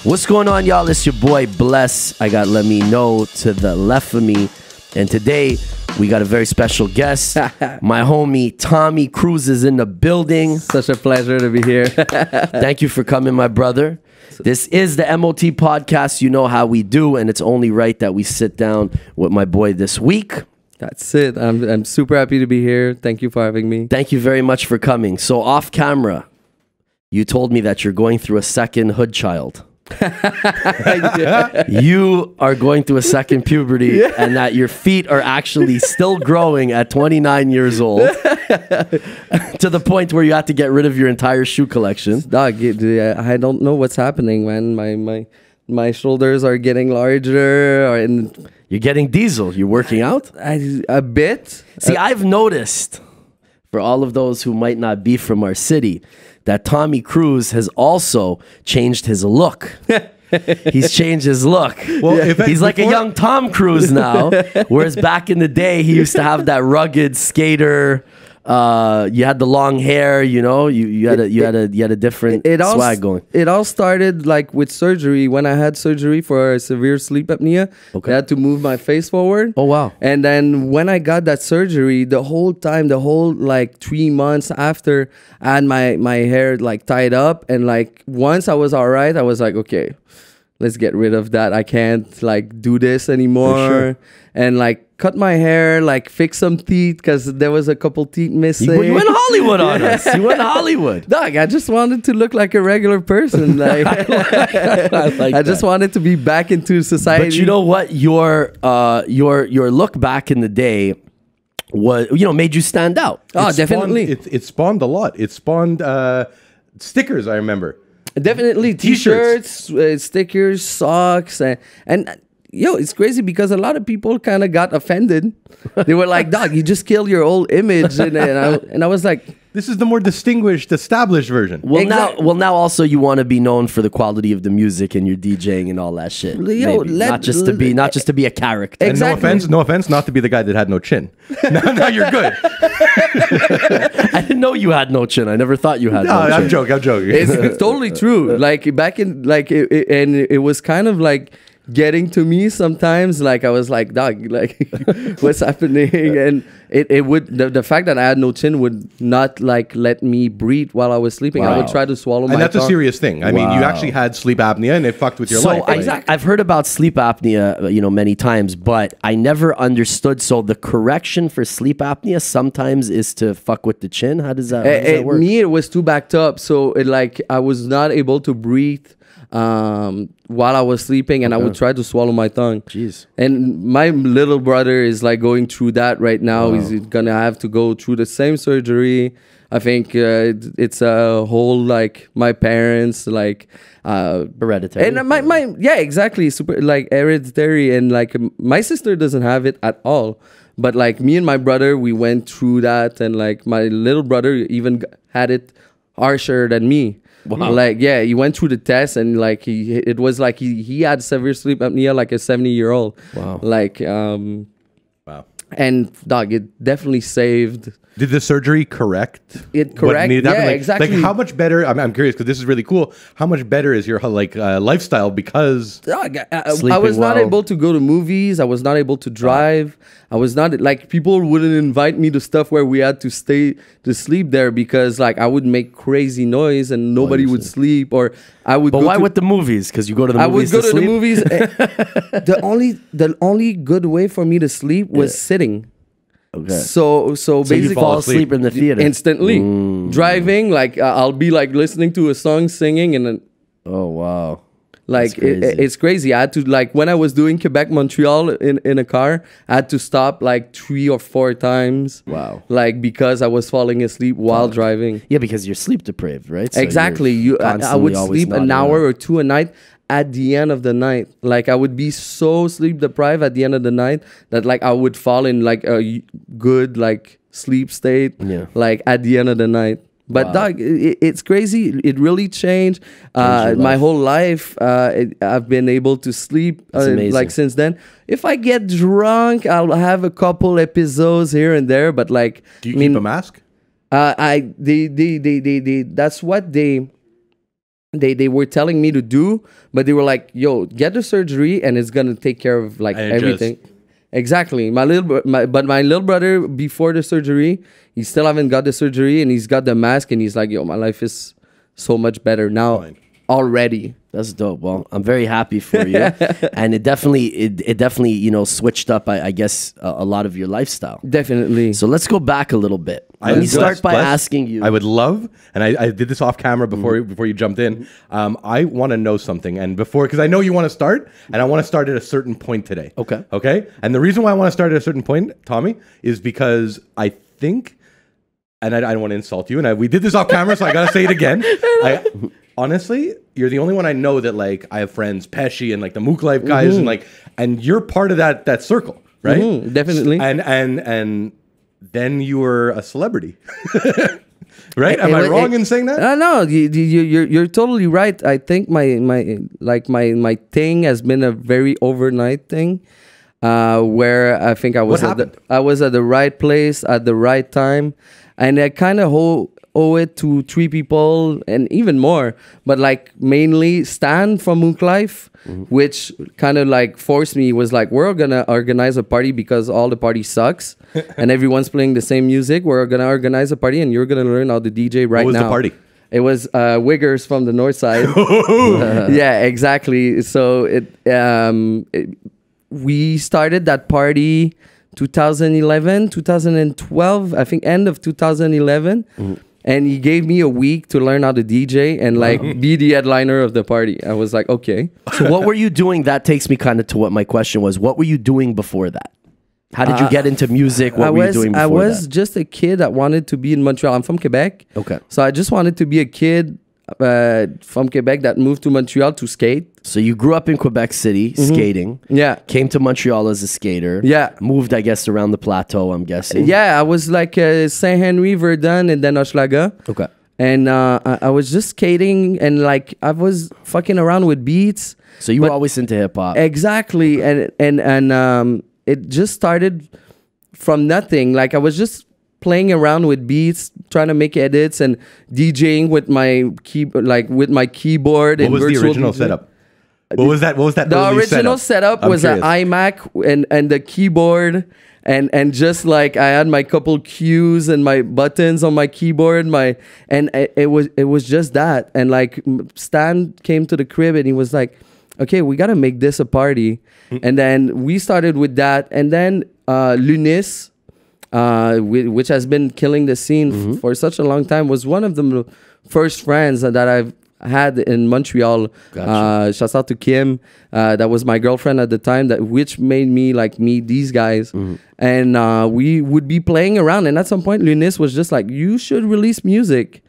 What's going on, y'all? It's your boy Bless. I got Lemme-Kno to the left of me. And today, we got a very special guest. My homie, Tommy Kruise, is in the building. Such a pleasure to be here. Thank you for coming, my brother. This is the M.O.T podcast. You know how we do, and it's only right that we sit down with my boy this week. That's it. I'm super happy to be here. Thank you for having me. Thank you very much for coming. So off camera, you told me that you're going through a second hood child. You are going through a second puberty, and that your feet are actually still growing at 29 years old to the point where you have to get rid of your entire shoe collection. Dog, I don't know what's happening, man. My shoulders are getting larger, and you're getting diesel. You're working out a bit. See, I've noticed, for all of those who might not be from our city, that Tommy Kruise has also changed his look. He's changed his look. Well, he's like a young Tom Cruise now, whereas back in the day, he used to have that rugged skater. You had the long hair, you know. You had a different swag going. It all started like with surgery. When I had surgery for a severe sleep apnea, I had to move my face forward. Oh wow! And then when I got that surgery, the whole like 3 months after, I had my hair like tied up, and like once I was all right, I was like, okay, let's get rid of that. I can't like do this anymore. For sure. And like cut my hair, like fix some teeth because there was a couple teeth missing. You went Hollywood on us. You went Hollywood. Dog, I just wanted to look like a regular person. Like, I just wanted to be back into society. But you know what? Your look back in the day was, made you stand out. Oh, definitely. It spawned a lot. It spawned stickers, I remember. Definitely t-shirts, stickers, socks, and yo, it's crazy because a lot of people kind of got offended. They were like, "Dog, you just killed your old image," and I was like, "This is the more distinguished, established version." Well, now also you want to be known for the quality of the music and your DJing and all that shit. Yo, not just to be a character. Exactly. And no offense, not to be the guy that had no chin. Now you're good. I didn't know you had no chin. I never thought you had. No, I'm joking. It's totally true. Like back in and it was kind of like getting to me sometimes. Like I was like, dog, like what's happening? And it would the fact that I had no chin would not like let me breathe while I was sleeping. Wow. I would try to swallow my And that's tongue. a serious thing. I mean, you actually had sleep apnea and it fucked with your life. Exactly. I've heard about sleep apnea, many times, but I never understood. So the correction for sleep apnea sometimes is to fuck with the chin. How does that work? Me, it was too backed up, so I was not able to breathe while I was sleeping, and I would try to swallow my tongue. Jeez. And my little brother is like going through that right now. Wow. He's gonna have to go through the same surgery. I think it's a whole like my parents like hereditary. And yeah, exactly, super like hereditary, and like my sister doesn't have it at all. But like me and my brother, we went through that, and like my little brother even had it harsher than me. Wow. Like, yeah, he went through the test, and like he had severe sleep apnea like a 70-year-old. Wow. Like wow. And dog, it definitely saved. Did the surgery correct? It correct. Yeah, like, exactly. Like how much better? I'm curious because this is really cool. How much better is your lifestyle because I was not able to go to movies. I was not able to drive. I was not like people wouldn't invite me to stuff where we had to stay to sleep there because like I would make crazy noise and nobody would sleep, or I would. But why with the movies? Because you go to the movies. I would go to the movies. The only good way for me to sleep was sitting. Okay. So basically you fall asleep in the theater instantly. Driving, like I'll be like listening to a song, singing, and then oh wow, like it's crazy. I had to like when I was doing Quebec Montreal in a car, I had to stop like 3 or 4 times. Wow, like because I was falling asleep while driving. Yeah, because you're sleep deprived, right? So exactly. I would sleep an hour or 2 a night. At the end of the night, like I would be so sleep deprived at the end of the night that like I would fall in like a good like sleep state, like at the end of the night. But dog, it's crazy. It really changed my whole life. I've been able to sleep like since then. If I get drunk, I'll have a couple episodes here and there. But like, do you keep a mask? That's what they they were telling me to do, but they were like, yo, get the surgery and it's gonna take care of like everything. Exactly. My little brother, before the surgery, he still haven't got the surgery, and he's got the mask, and he's like, yo, my life is so much better now already. That's dope. Well, I'm very happy for you. And it definitely, you know, switched up, I guess, a lot of your lifestyle. Definitely. So let's go back a little bit. Let me start by asking you. I would love, and I did this off camera before you jumped in. I want to know something, and because I know you want to start, and I want to start at a certain point today. Okay. Okay. And the reason why I want to start at a certain point, Tommy, is because I think, and I don't want to insult you, and we did this off camera, so I got to say it again. Honestly, you're the only one I know that like I have friends, Pesci and like the M.O.T Life guys, and you're part of that circle, right? Definitely. And then you were a celebrity, right? Am I wrong in saying that? No, you're totally right. I think my thing has been a very overnight thing, where I think I was at the right place at the right time, and I kind of owe it to 3 people and even more, but like mainly Stan from M.O.T Life, which kind of like forced me, was like, we're gonna organize a party because all the party sucks and everyone's playing the same music. We're gonna organize a party and you're gonna learn how to DJ right now. What was the party? It was Wiggers from the north side. Yeah, exactly. So we started that party 2011, 2012, I think end of 2011. And he gave me a week to learn how to DJ and like be the headliner of the party. I was like, okay. So what were you doing? That takes me kind of to what my question was. What were you doing before that? How did you get into music? What were you doing before that? I was just a kid that wanted to be in Montreal. I'm from Quebec. Okay. So I just wanted to be a kid from Quebec that moved to Montreal to skate. So you grew up in Quebec City skating. Yeah. Came to Montreal as a skater. Yeah. Moved, I guess, around the plateau, I'm guessing. Yeah, I was like Saint Henry, Verdun, and then Hochelaga. Okay. And I was just skating, and like I was fucking around with beats. So you were always into hip hop. Exactly. And it just started from nothing. Like I was just playing around with beats, trying to make edits and DJing with my keyboard. What was the original setup? What was that? The original setup was an iMac and the keyboard and just like I had my couple cues and my buttons on my keyboard. It was just that. And like Stan came to the crib and he was like, okay, we gotta make this a party. And then we started with that. And then Lunis, which has been killing the scene for such a long time, was one of the first friends that I've had in Montreal. Gotcha. Shout out to Kim, that was my girlfriend at the time, which made me like meet these guys. And we would be playing around, and at some point Lunis was just like, you should release music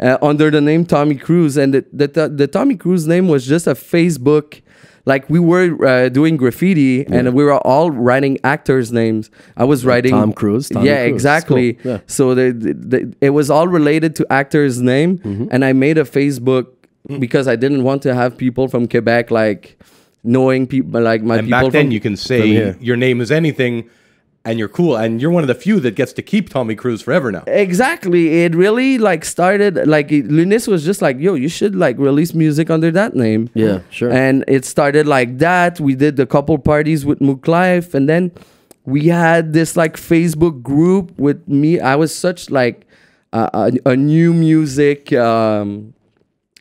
under the name Tommy Kruise. And the Tommy Kruise name was just a Facebook. Like we were doing graffiti and we were all writing actors' names. I was writing Tom Cruise. Tommy Cruise. Exactly. Cool. Yeah. So it was all related to actors' name, and I made a Facebook because I didn't want to have people from Quebec like knowing people like my people. And back then, you can say your name is anything. And you're cool, and you're one of the few that gets to keep Tommy Cruise forever now. Exactly. It really like started like Lunis was just like, yo, you should like release music under that name. Yeah, sure. And it started like that. We did a couple parties with M.O.T Life, and then we had this like Facebook group with me. I was such like a new music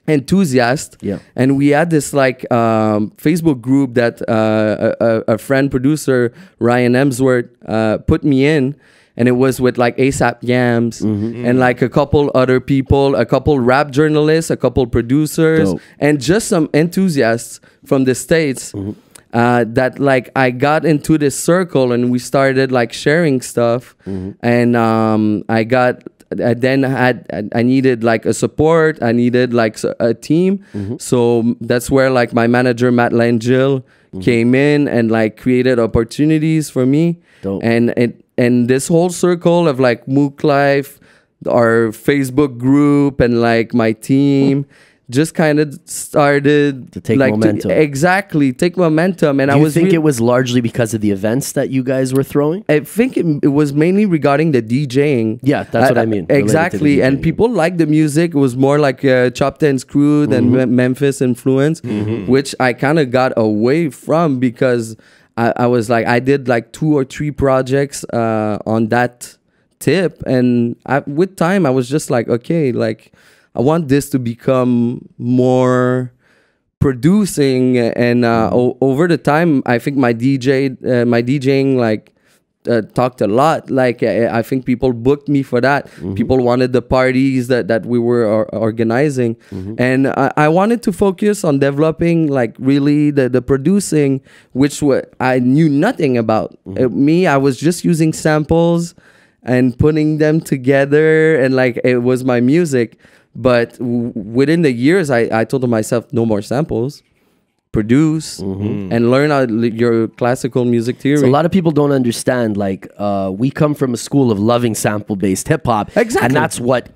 enthusiast, and we had this like Facebook group that a friend producer, Ryan Emsworth, put me in, and it was with like ASAP Yams and like a couple other people, a couple rap journalists, a couple producers, and just some enthusiasts from the States. That like I got into this circle and we started like sharing stuff, and I needed like a support. I needed like a team. So that's where like my manager Matt Langell came in and like created opportunities for me. And this whole circle of like M.O.T Life, our Facebook group, and like my team, just kind of started to take momentum. Exactly, take momentum. And Do you think it was largely because of the events that you guys were throwing? I think it was mainly regarding the DJing. Yeah, that's what I mean. Exactly. And people liked the music. It was more like Chopta and Screwed and Memphis influence, which I kind of got away from because I was like, I did like 2 or 3 projects on that tip. And with time, I was just like, okay, like, I want this to become more producing, and over the time, I think my DJing like talked a lot. Like I think people booked me for that. People wanted the parties that we were organizing, and I wanted to focus on developing like really the producing, which I knew nothing about. I was just using samples and putting them together, and like it was my music. But within the years, I told myself, no more samples, produce, and learn your classical music theory. So a lot of people don't understand, like, we come from a school of loving sample-based hip-hop. Exactly. And that's what,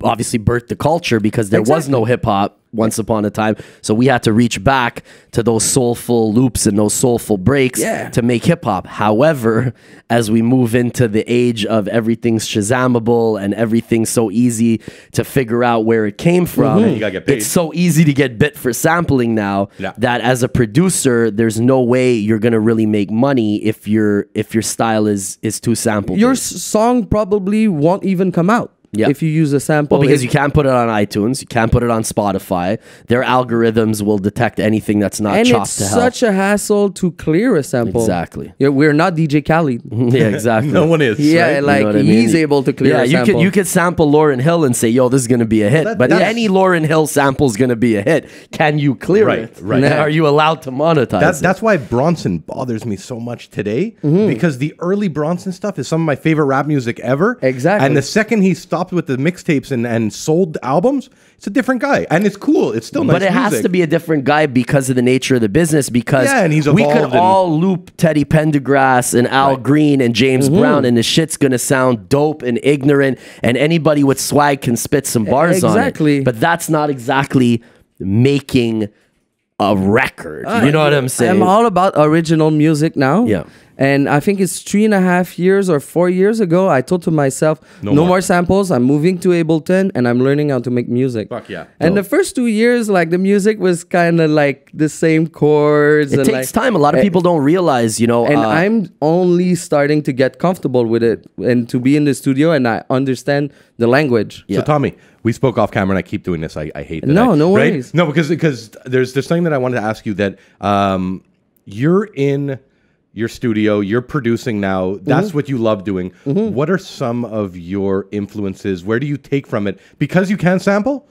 obviously birthed the culture, because there was no hip-hop once upon a time. So we had to reach back to those soulful loops and those soulful breaks to make hip-hop. However, as we move into the age of everything's Shazamable and everything's so easy to figure out where it came from, you gotta get paid. It's so easy to get bit for sampling now that as a producer, there's no way you're gonna really make money if your style is too sample. Your song probably won't even come out. If you use a sample. Well, because you can't put it on iTunes, you can't put it on Spotify. Their algorithms will detect anything that's not chopped to hell. And it's such a hassle to clear a sample. Exactly. Yeah, we're not DJ Khaled. Yeah, exactly. No one is. Yeah, right? like You know what I he's mean? able to clear a sample. You could sample Lauryn Hill and say, yo, this is going to be a hit. But any Lauryn Hill sample is going to be a hit. Can you clear it? Right. Are you allowed to monetize it? That's why Bronson bothers me so much today, because the early Bronson stuff is some of my favorite rap music ever. Exactly. And the second he stopped with the mixtapes and sold albums, it's a different guy, and it's cool. It's still nice. But it has to be a different guy because of the nature of the business. Because and he's we could evolved all loop Teddy Pendergrass and Al Green and James Brown, and the shit's gonna sound dope and ignorant, and anybody with swag can spit some bars on it. But that's not exactly making a record. You know what I'm saying? I'm all about original music now. Yeah. And I think it's 3.5 years or 4 years ago, I told to myself, no more samples. I'm moving to Ableton and I'm learning how to make music. Fuck yeah. And the first 2 years, like the music was kind of like the same chords. It takes time. A lot of people don't realize, And I'm only starting to get comfortable with it and to be in the studio, and I understand the language. So Tommy, we spoke off camera, and I keep doing this. I hate that. No worries. No, because there's something that I wanted to ask you that you're in your studio, you're producing now. That's what you love doing. What are some of your influences? Where do you take from it? Because you can sample,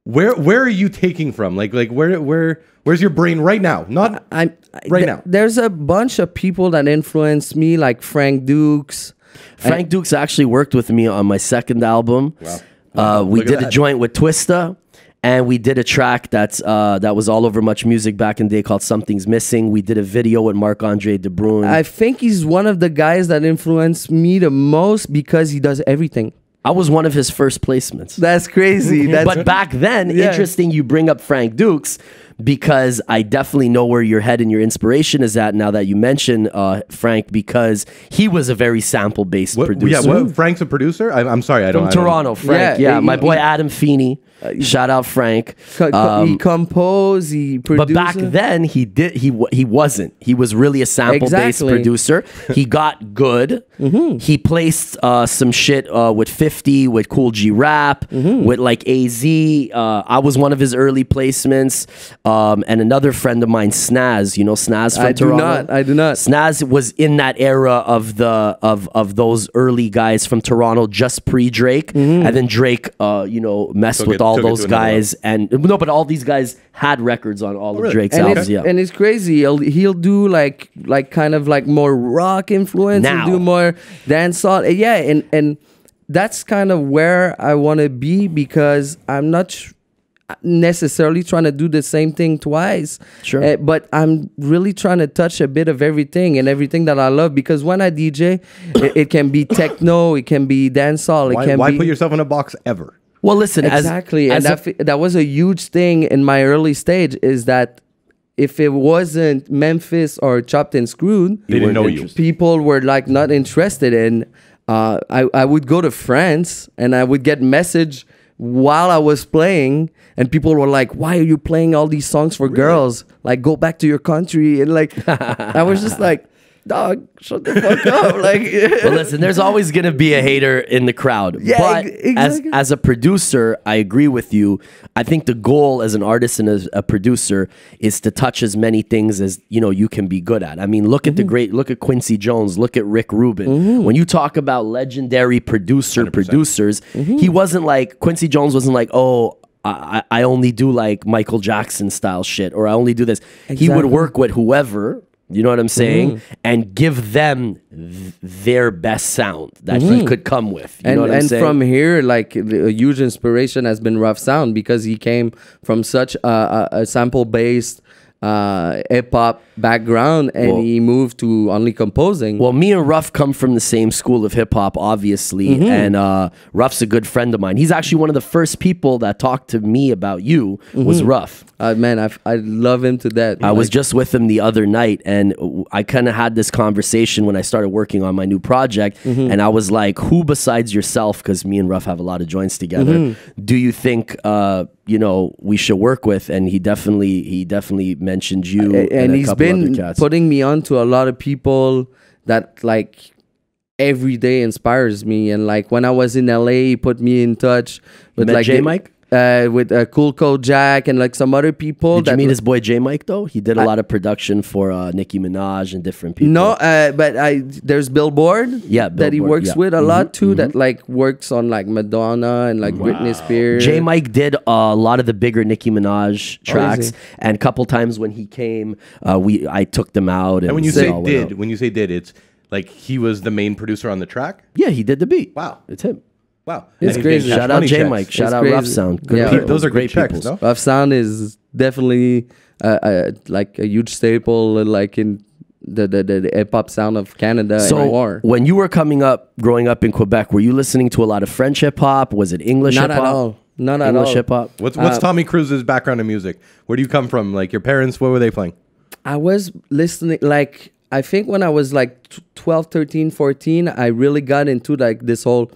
where are you taking from? Like where's your brain right now? Not right now. There's a bunch of people that influenced me, like Frank Dukes. Frank Dukes actually worked with me on my second album. Wow. We did a joint with Twista. And we did a track that was all over Much Music back in the day called Something's Missing. We did a video with Marc-Andre De Bruyne. I think he's one of the guys that influenced me the most because he does everything. I was one of his first placements. That's crazy. But back then, interesting you bring up Frank Dukes, because I definitely know where your head and your inspiration is at now that you mention Frank, because he was a very sample-based producer. Yeah, Frank's a producer? I'm sorry, I don't know. From Toronto, Frank. Yeah, my boy Adam Feeney. Shout out Frank. He composed, he produced. But back then, he wasn't. He was really a sample-based producer. He got good. He placed some shit with 50, with Cool G Rap, with like AZ. I was one of his early placements. And another friend of mine, Snaz. You know Snaz from Toronto? I do not. Snaz was in that era of those early guys from Toronto, just pre-Drake. And then Drake, messed with all those guys. But all these guys had records on all of Drake's albums. Yeah. And it's crazy. He'll do like kind of like more rock influence. Now. He'll do more dancehall. Yeah, and that's kind of where I want to be, because I'm not necessarily trying to do the same thing twice. Sure. But I'm really trying to touch a bit of everything and everything that I love, because when I DJ, it can be techno, it can be dancehall. Why put yourself in a box ever? Well, listen, exactly, and that was a huge thing in my early stage. Is that if it wasn't Memphis or Chopped and Screwed, they didn't know you. People were like not interested in. I would go to France and I would get message while I was playing, and people were like, "Why are you playing all these songs for girls? Like, go back to your country." And like, I was just like, "Dog, shut the fuck up!" Like, well, listen, there's always gonna be a hater in the crowd. Yeah, but exactly. as a producer, I agree with you. I think the goal as an artist and as a producer is to touch as many things as you can be good at. I mean, look at look at Quincy Jones, look at Rick Rubin. When you talk about legendary producers, he wasn't like Quincy Jones wasn't like, oh, I only do like Michael Jackson style shit, or I only do this. Exactly. He would work with whoever. You know what I'm saying? And give them their best sound that he could come with. You know what I'm saying? And from here, like, a huge inspiration has been Rough Sound, because he came from such a sample-based hip-hop background, and he moved to only composing. Well, me and Ruff come from the same school of hip-hop, obviously, and Ruff's a good friend of mine. He's actually one of the first people that talked to me about you was Ruff. Man, I love him to death. I was just with him the other night, and I kind of had this conversation when I started working on my new project, and I was like, who besides yourself, because me and Ruff have a lot of joints together, do you think we should work with? And he definitely mentioned you, and he's been putting me on to a lot of people that like every day inspires me. And like when I was in LA, he put me in touch with like J-Mike? With Cool Code Jack and like some other people. Did you meet his boy J-Mike though? He did a lot of production for Nicki Minaj and different people. No, but there's Billboard, that he works with a lot too, that like works on like Madonna and like Britney Spears. J-Mike did a lot of the bigger Nicki Minaj tracks, and a couple times when he came, I took them out. And when you say did, it's like he was the main producer on the track? Yeah, he did the beat. Wow. It's him. Wow. It's crazy. Shout out J-Mike. Shout out Rough Sound. Those are great checks, no? Rough Sound is definitely like a huge staple like in the hip-hop sound of Canada. So when you were growing up in Quebec, were you listening to a lot of French hip-hop? Was it English hip-hop? Not at all. Not at all. English hip-hop? What's Tommy Cruise's background in music? Where do you come from? Like your parents, what were they playing? I was listening, like, I think when I was like 12, 13, 14, I really got into like this whole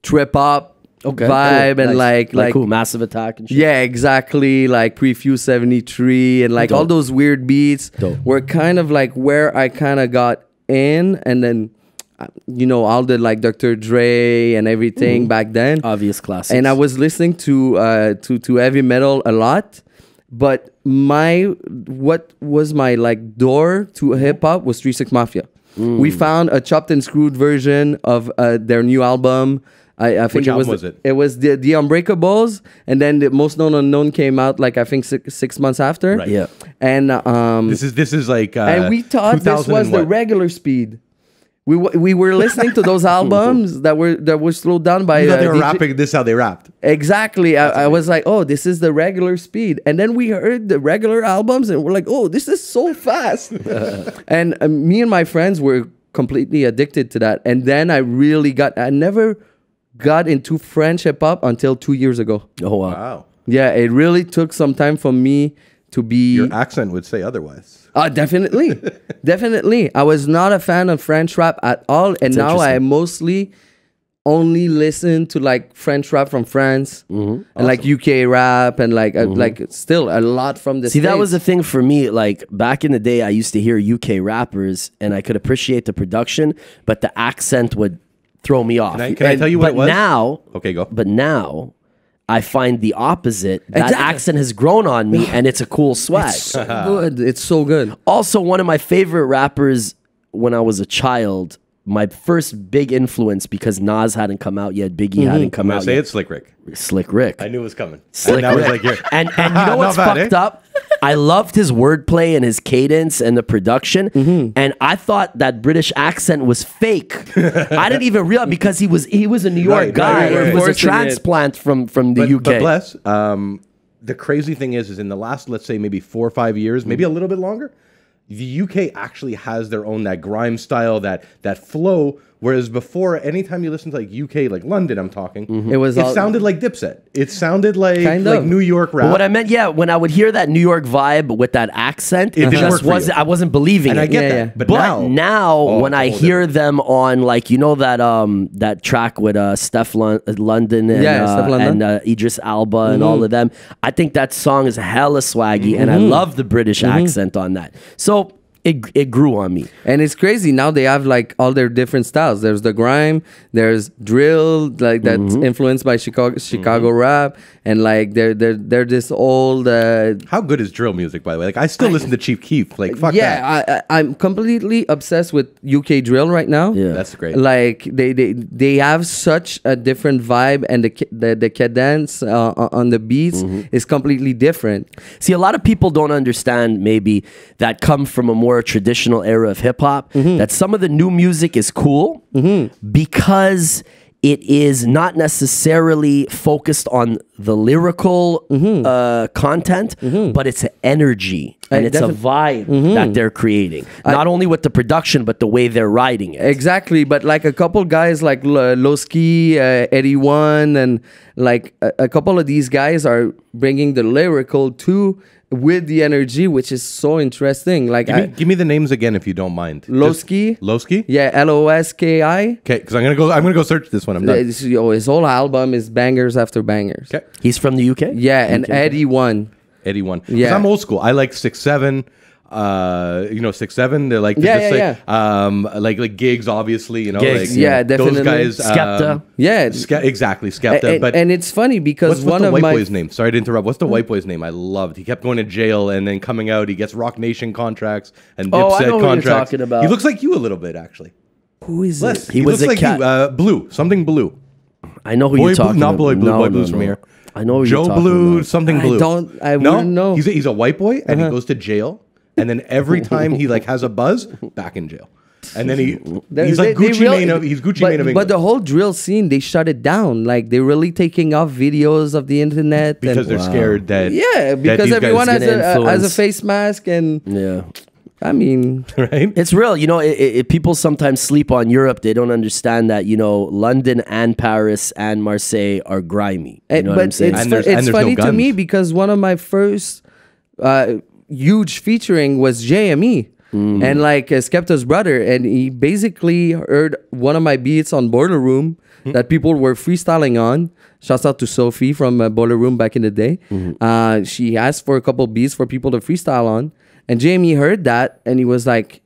trip hop vibe, cool. And like cool Massive Attack and shit. Yeah, exactly, like Prefuse 73 and like all those weird beats were kind of like where I kind of got in, and then all the like Dr. Dre and everything back then, obvious classics. And I was listening to heavy metal a lot, but what was my like door to hip hop was 3 6 Mafia. We found a chopped and screwed version of their new album. I think Which album was it? It was the Unbreakables, and then the Most Known Unknown came out like I think 6 months after. Right. Yeah. And this is like and we thought this was the regular speed. We were listening to those albums that were slowed down by. They were rapping. This is how they rapped. Exactly. I was like, oh, this is the regular speed, and then we heard the regular albums, and we're like, oh, this is so fast. And me and my friends were completely addicted to that. And then I never got into French hip hop until 2 years ago. Oh wow. Yeah, it really took some time for me to be. Your accent would say otherwise. Definitely. Definitely. I was not a fan of French rap at all. And now I mostly only listen to like French rap from France and like UK rap and like still a lot from the States. That was the thing for me. Like back in the day, I used to hear UK rappers and I could appreciate the production, but the accent would throw me off. Can I tell you what it was? Now, okay, go. But now I find the opposite. That accent has grown on me, and it's a cool swag. It's so good. It's so good. Also, one of my favorite rappers when I was a child, my first big influence, because Nas hadn't come out yet, Biggie hadn't come out yet. It's Slick Rick. Slick Rick. I knew it was coming. Slick Rick. And you know what's fucked up? I loved his wordplay and his cadence and the production, and I thought that British accent was fake. I didn't even realize, because he was a New York guy. He was a transplant from the UK. But Bless, the crazy thing is in the last, let's say, maybe 4 or 5 years, maybe a little bit longer, the UK actually has their own, that grime style, that flow, Whereas before, anytime you listen to like UK, like London, I'm talking, it sounded like Dipset. It sounded like New York rap. But what I meant, when I would hear that New York vibe with that accent, it just wasn't. I wasn't believing and it. I get that. But now when I hear them on like that track with Steph London and Idris Alba and all of them, I think that song is hella swaggy, and I love the British accent on that. So it grew on me. And it's crazy. Now they have like all their different styles. There's the grime, there's drill, like that's influenced by Chicago rap, and like they're this old how good is drill music, by the way? Like I still listen to Chief Keef. Like fuck that. I'm completely obsessed with UK drill right now. Yeah, that's great. Like they have such a different vibe, and the cadence on the beats is completely different. See, a lot of people don't understand maybe that come from a more traditional era of hip hop, that some of the new music is cool because it is not necessarily focused on the lyrical content, but it's an energy and it's a vibe that they're creating. Not only with the production, but the way they're writing it. Exactly. But like a couple guys like Lowski, Eddie One, and like a couple of these guys are bringing the lyrical too, with the energy, which is so interesting. Like, give me the names again if you don't mind. Lowski. Lowski? Yeah, Loski. Okay, because I'm gonna go search this one. I'm done. His whole album is bangers after bangers. Okay. He's from the UK? Yeah, and Eddie One. Eddie One. Yeah. I'm old school. I like 6-7. 6-7. They're like like gigs, obviously. You know, gigs, like definitely. Those guys. Skepta. Exactly, Skepta. And it's funny because what's the white boy's name? Sorry to interrupt. What's the white boy's name? I loved. He kept going to jail and then coming out. He gets Rock Nation contracts and Dipset I know contracts. What you're talking about. He looks like you a little bit, actually. Who is it? He was looks like you. Blue. Something Blue. I know who you're talking about. Not Boy Blue. Boy Blue's from here. I know who Joe you're talking Blue. about. Something Blue. I wouldn't know. He's a white boy and he goes to jail. And then every time he like has a buzz, back in jail. And then he's like Gucci Mane of England. But the whole drill scene, they shut it down. Like they're really taking off videos of the internet because they're scared that because everyone has a face mask and I mean, right? It's real. You know, people sometimes sleep on Europe. They don't understand that, you know, London and Paris and Marseille are grimy. You know what I'm saying? It's funny to me because one of my first huge featuring was JME. And like Skepta's brother, and he basically heard one of my beats on Boiler Room that people were freestyling on. Shouts out to Sophie from Boiler Room back in the day. She asked for a couple beats for people to freestyle on, and Jamie heard that, and he was like,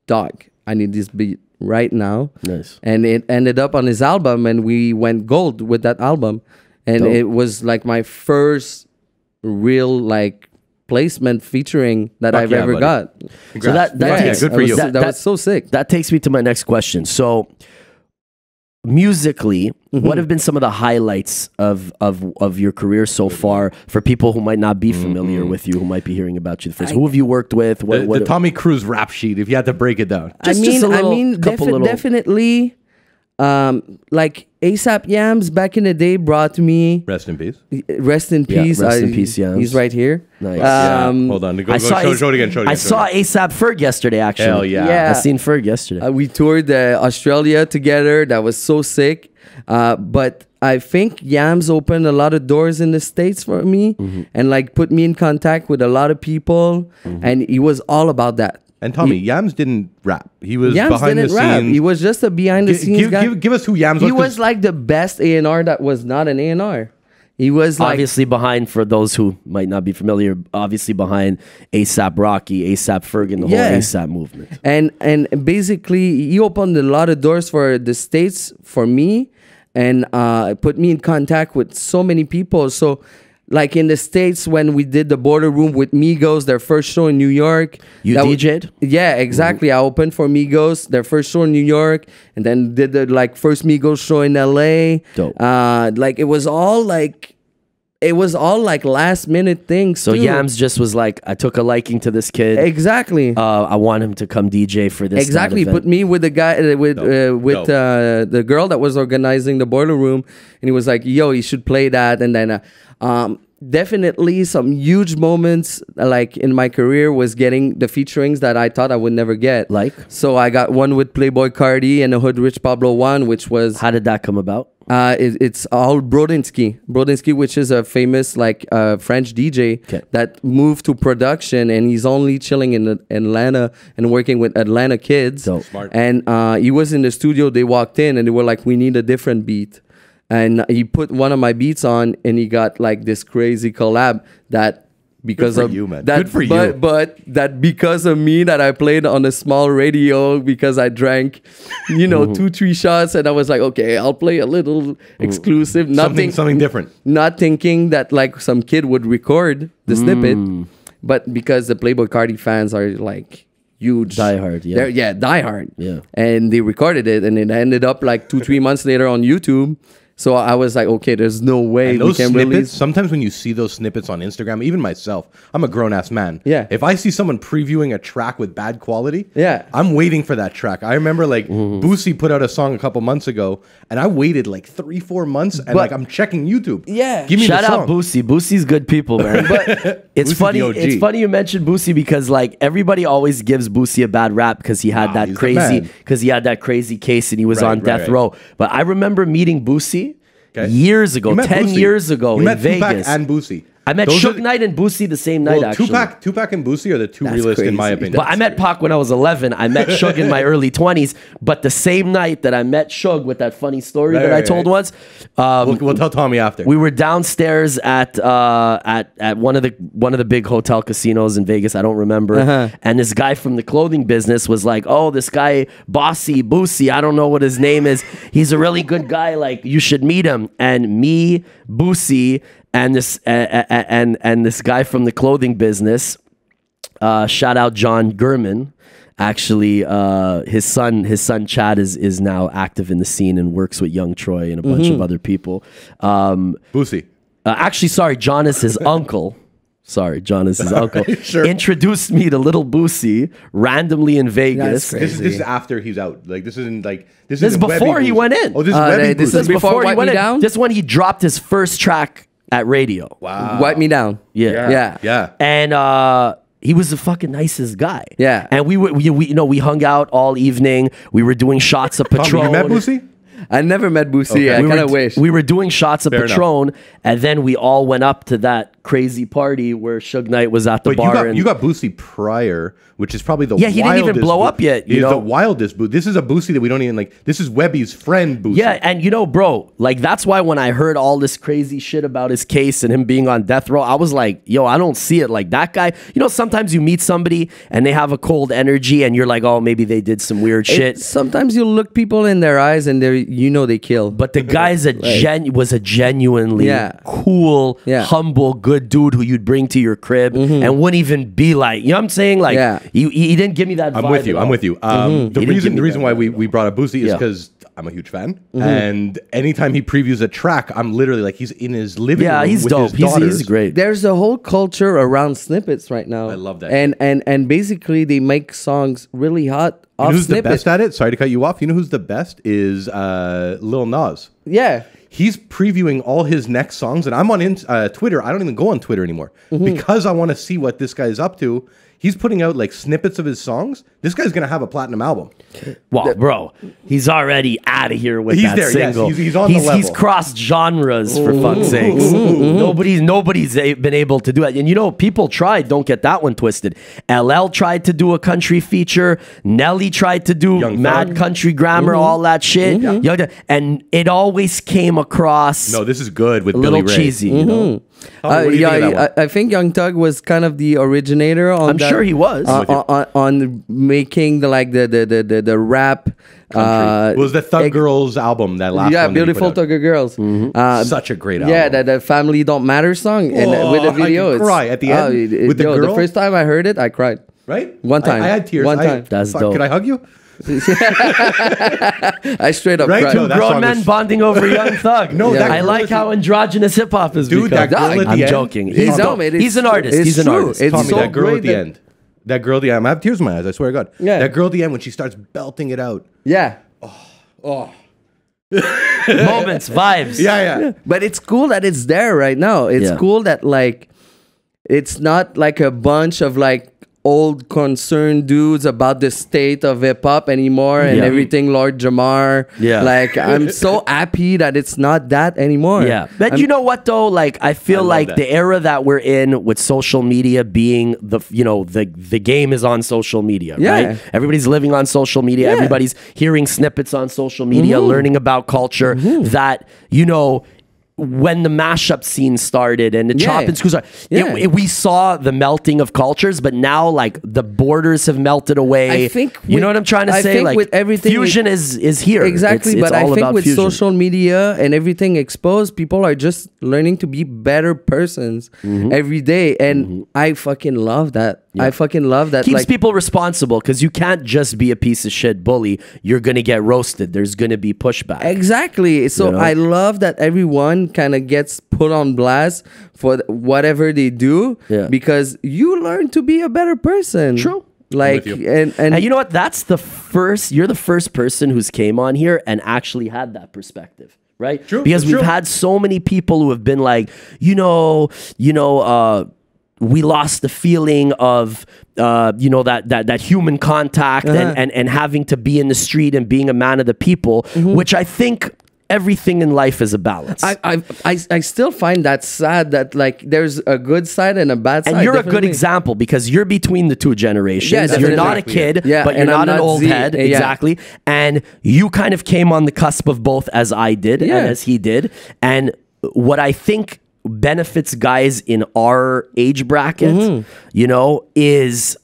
"Dog, I need this beat right now." Nice. And it ended up on his album, and we went gold with that album, and it was like my first real like placement featuring that I've ever got. Congrats. So that takes, good for you. That was so sick. That takes me to my next question. So musically, what have been some of the highlights of your career so far for people who might not be familiar with you, who might be hearing about you first? Who have you worked with? The Tommy Cruise rap sheet, if you had to break it down. Definitely like ASAP Yams back in the day brought me rest in peace. Rest in peace. Rest in peace, Yams. He's right here. Nice. Hold on. Show it again. I saw ASAP Ferg yesterday, actually. Hell yeah. I seen Ferg yesterday. We toured Australia together. That was so sick. But I think Yams opened a lot of doors in the States for me and like put me in contact with a lot of people. And he was all about that. And Tommy, Yams didn't rap. He was behind the scenes. He was just a behind the scenes guy. Give us who Yams was. He was like the best A&R that was not an A&R. He was like, obviously behind, for those who might not be familiar, obviously behind ASAP Rocky, ASAP Ferg, and the whole ASAP movement. And basically, he opened a lot of doors for the States for me, and put me in contact with so many people. So like in the States, when we did the Boiler Room with Migos, their first show in New York. You DJ'd? Yeah, exactly. I opened for Migos, their first show in New York, and then did the like first Migos show in LA. Dope. Like it was all like last minute things. So too. Yams just was like, I took a liking to this kid. Exactly. I want him to come DJ for this. Exactly. Put me with the guy the girl that was organizing the Boiler Room, and he was like, "Yo, you should play that." And then definitely some huge moments like in my career was getting the featurings that I thought I would never get. Like? So I got one with Playboy Cardi and a Hood Rich Pablo one, which was... How did that come about? It's all Brodinski, which is a famous like French DJ that moved to production, and he's only chilling in Atlanta and working with Atlanta kids. So smart. And he was in the studio. They walked in and they were like, "We need a different beat." And he put one of my beats on, and he got like this crazy collab that because Good for of you, man. that, Good for you. But that because of me that I played on a small radio because I drank, 2-3 shots, and I was like, okay, I'll play a little exclusive, something different. Not thinking that like some kid would record the snippet, but because the Playboy Cardi fans are like huge, diehard, diehard, yeah, and they recorded it, and it ended up like 2-3 months later on YouTube. So I was like, okay, there's no way and those we can snippets, release. sometimes when you see those snippets on Instagram, even myself, I'm a grown-ass man. Yeah. If I see someone previewing a track with bad quality, yeah, I'm waiting for that track. I remember like Boosie put out a song a couple months ago, and I waited like 3-4 months, and like I'm checking YouTube. Yeah. Give me Shout the song. out Boosie. Boosie's good people, man. But it's Boosie's funny. the OG. It's funny you mentioned Boosie because like everybody always gives Boosie a bad rap because he had that he's the crazy man. case and he was on death row. But I remember meeting Boosie years ago, You met 10 Boosie. years ago You in met Tupac Vegas. and Boosie. I met Those Suge are- Knight and Boosie the same night, actually. Tupac and Boosie are the two That's realest in my crazy. opinion. But I met Pac when I was 11. I met Suge in my early 20s. But the same night that I met Suge with that funny story that I told once, We'll tell Tommy after. we were downstairs at one of the big hotel casinos in Vegas. I don't remember. And this guy from the clothing business was like, "Oh, this guy Boosie. I don't know what his name is. He's a really good guy. Like you should meet him." And me, Boosie, and this and this guy from the clothing business, shout out John Gurman. Actually, his son Chad is now active in the scene and works with Young Troy and a bunch of other people. Boosie. Actually, sorry, John is his uncle. Sorry, John is his uncle. Sure. Introduced me to little Boosie randomly in Vegas. That's This is after he's out. Like this isn't like This is before he went in. Oh, this is Webby this Boosie. is before Wipe Me Down? This is when he dropped his first track at radio. Wow. Wipe Me Down. Yeah. And he was the fucking nicest guy. Yeah. And we hung out all evening. We were doing shots of Patron. You met Boosie? I never met Boosie. Okay. I kind of wish. We were doing shots of Fair Patron, and then we all went up to that crazy party where Suge Knight was at the But bar. you got Boosie prior, which is probably the Yeah, he didn't even blow up yet, you He's know? the wildest Boosie. This is a Boosie that we don't even like. This is Webby's friend Boosie. Yeah, and bro, like that's why when I heard all this crazy shit about his case and him being on death row, I was like, yo, I don't see it like that guy. Sometimes you meet somebody and they have a cold energy and you're like, oh, maybe they did some weird shit. Sometimes you look people in their eyes and they kill. But the guy's was a genuinely cool, humble, good dude who you'd bring to your crib and wouldn't even be like, you know what I'm saying? Like, he didn't give me that vibe. I'm with you. The reason why we brought up Boosie is because I'm a huge fan. And anytime he previews a track, I'm literally like, he's in his living room he's with dope. his daughters. He's great. There's a whole culture around snippets right now. I love that. And basically they make songs really hot You know off who's the snippets. best at it? Sorry to cut you off. You know who's the best is Lil Nas. Yeah. He's previewing all his next songs, and I'm on Twitter. I don't even go on Twitter anymore because I want to see what this guy's up to. He's putting out like snippets of his songs. This guy's gonna have a platinum album. Well, bro, he's already out of here with He's that there, yes. single. He's on the level. He's crossed genres for fuck's sakes. Nobody's been able to do it. And people tried. Don't get that one twisted. LL tried to do a country feature. Nelly tried to do Young mad Thug. country grammar, all that shit. And it always came across No, this is good with a little Billy Ray. cheesy. What do you think of that one? I think Young Thug was kind of the originator on I'm sure he was. on making the rap. It was the Thug Girls album, that last one. that he Beautiful put out. Thugger Girls. Such a great album. Yeah, the Family Don't Matter song and with the video. I could cry at the end with the girl. The first time I heard it, I cried. Right? One time. I had tears. One time. That's dope. Could I hug you? I straight up Right? cried. No, that Grown song men is- bonding over Young Thug. No, that I girl like is- how androgynous hip hop is. Dude, that girl at the I'm end- joking. He's dope. an He's an artist. It's He's an true. artist. It's Tommy, so that girl great at the end. That girl at the end. I have tears in my eyes. I swear to God. Yeah. That girl at the end when she starts belting it out. Yeah. Oh. moments, vibes. Yeah. But it's cool that it's there right now. It's cool that like it's not like a bunch of like old concerned dudes about the state of hip hop anymore and everything. Lord Jamar. Yeah. Like I'm so happy that it's not that anymore. Yeah. But you know what though? Like I feel like the era that we're in with social media being the game is on social media, right? Everybody's living on social media. Everybody's hearing snippets on social media, learning about culture that, when the mashup scene started and the chop and screws, we saw the melting of cultures, but now like the borders have melted away. I think you know what I'm trying to say. Like with everything, fusion is here exactly. It's but I think with fusion. social media and everything exposed, people are just learning to be better persons every day, and I fucking love that. I fucking love that. Keeps people responsible because you can't just be a piece of shit bully. You're gonna get roasted. There's gonna be pushback. Exactly. So I love that everyone kind of gets put on blast for whatever they do because you learn to be a better person. True. Like and you know what? You're the first person who's came on here and actually had that perspective. Right? True. Because we've had so many people who have been like, we lost the feeling of that human contact and having to be in the street and being a man of the people, which I think everything in life is a balance. I still find that sad that like there's a good side and a bad side. And you're a good example because you're between the two generations. Yeah, you're not a kid, but you're not an old head. Exactly. And you kind of came on the cusp of both as I did and as he did. And what I think benefits guys in our age bracket, is,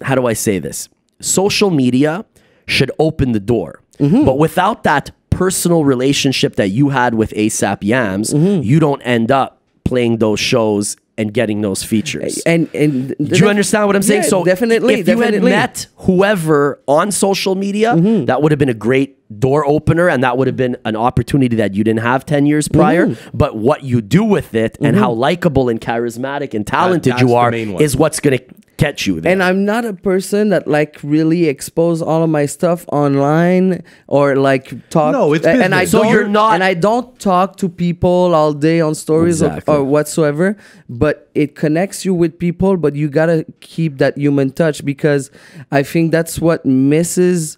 how do I say this? Social media should open the door. But without that personal relationship that you had with ASAP Yams, you don't end up playing those shows and getting those features. And do you understand what I'm saying? So definitely, if you had met whoever on social media, that would have been a great door opener, and that would have been an opportunity that you didn't have 10 years prior. But what you do with it and how likable and charismatic and talented you are is what's going to catch you there. And I'm not a person that like really expose all of my stuff online or like talk. No, it's business. And I don't talk to people all day on stories or whatsoever. But it connects you with people. But you gotta keep that human touch because I think that's what misses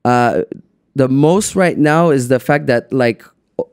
the most right now is the fact that like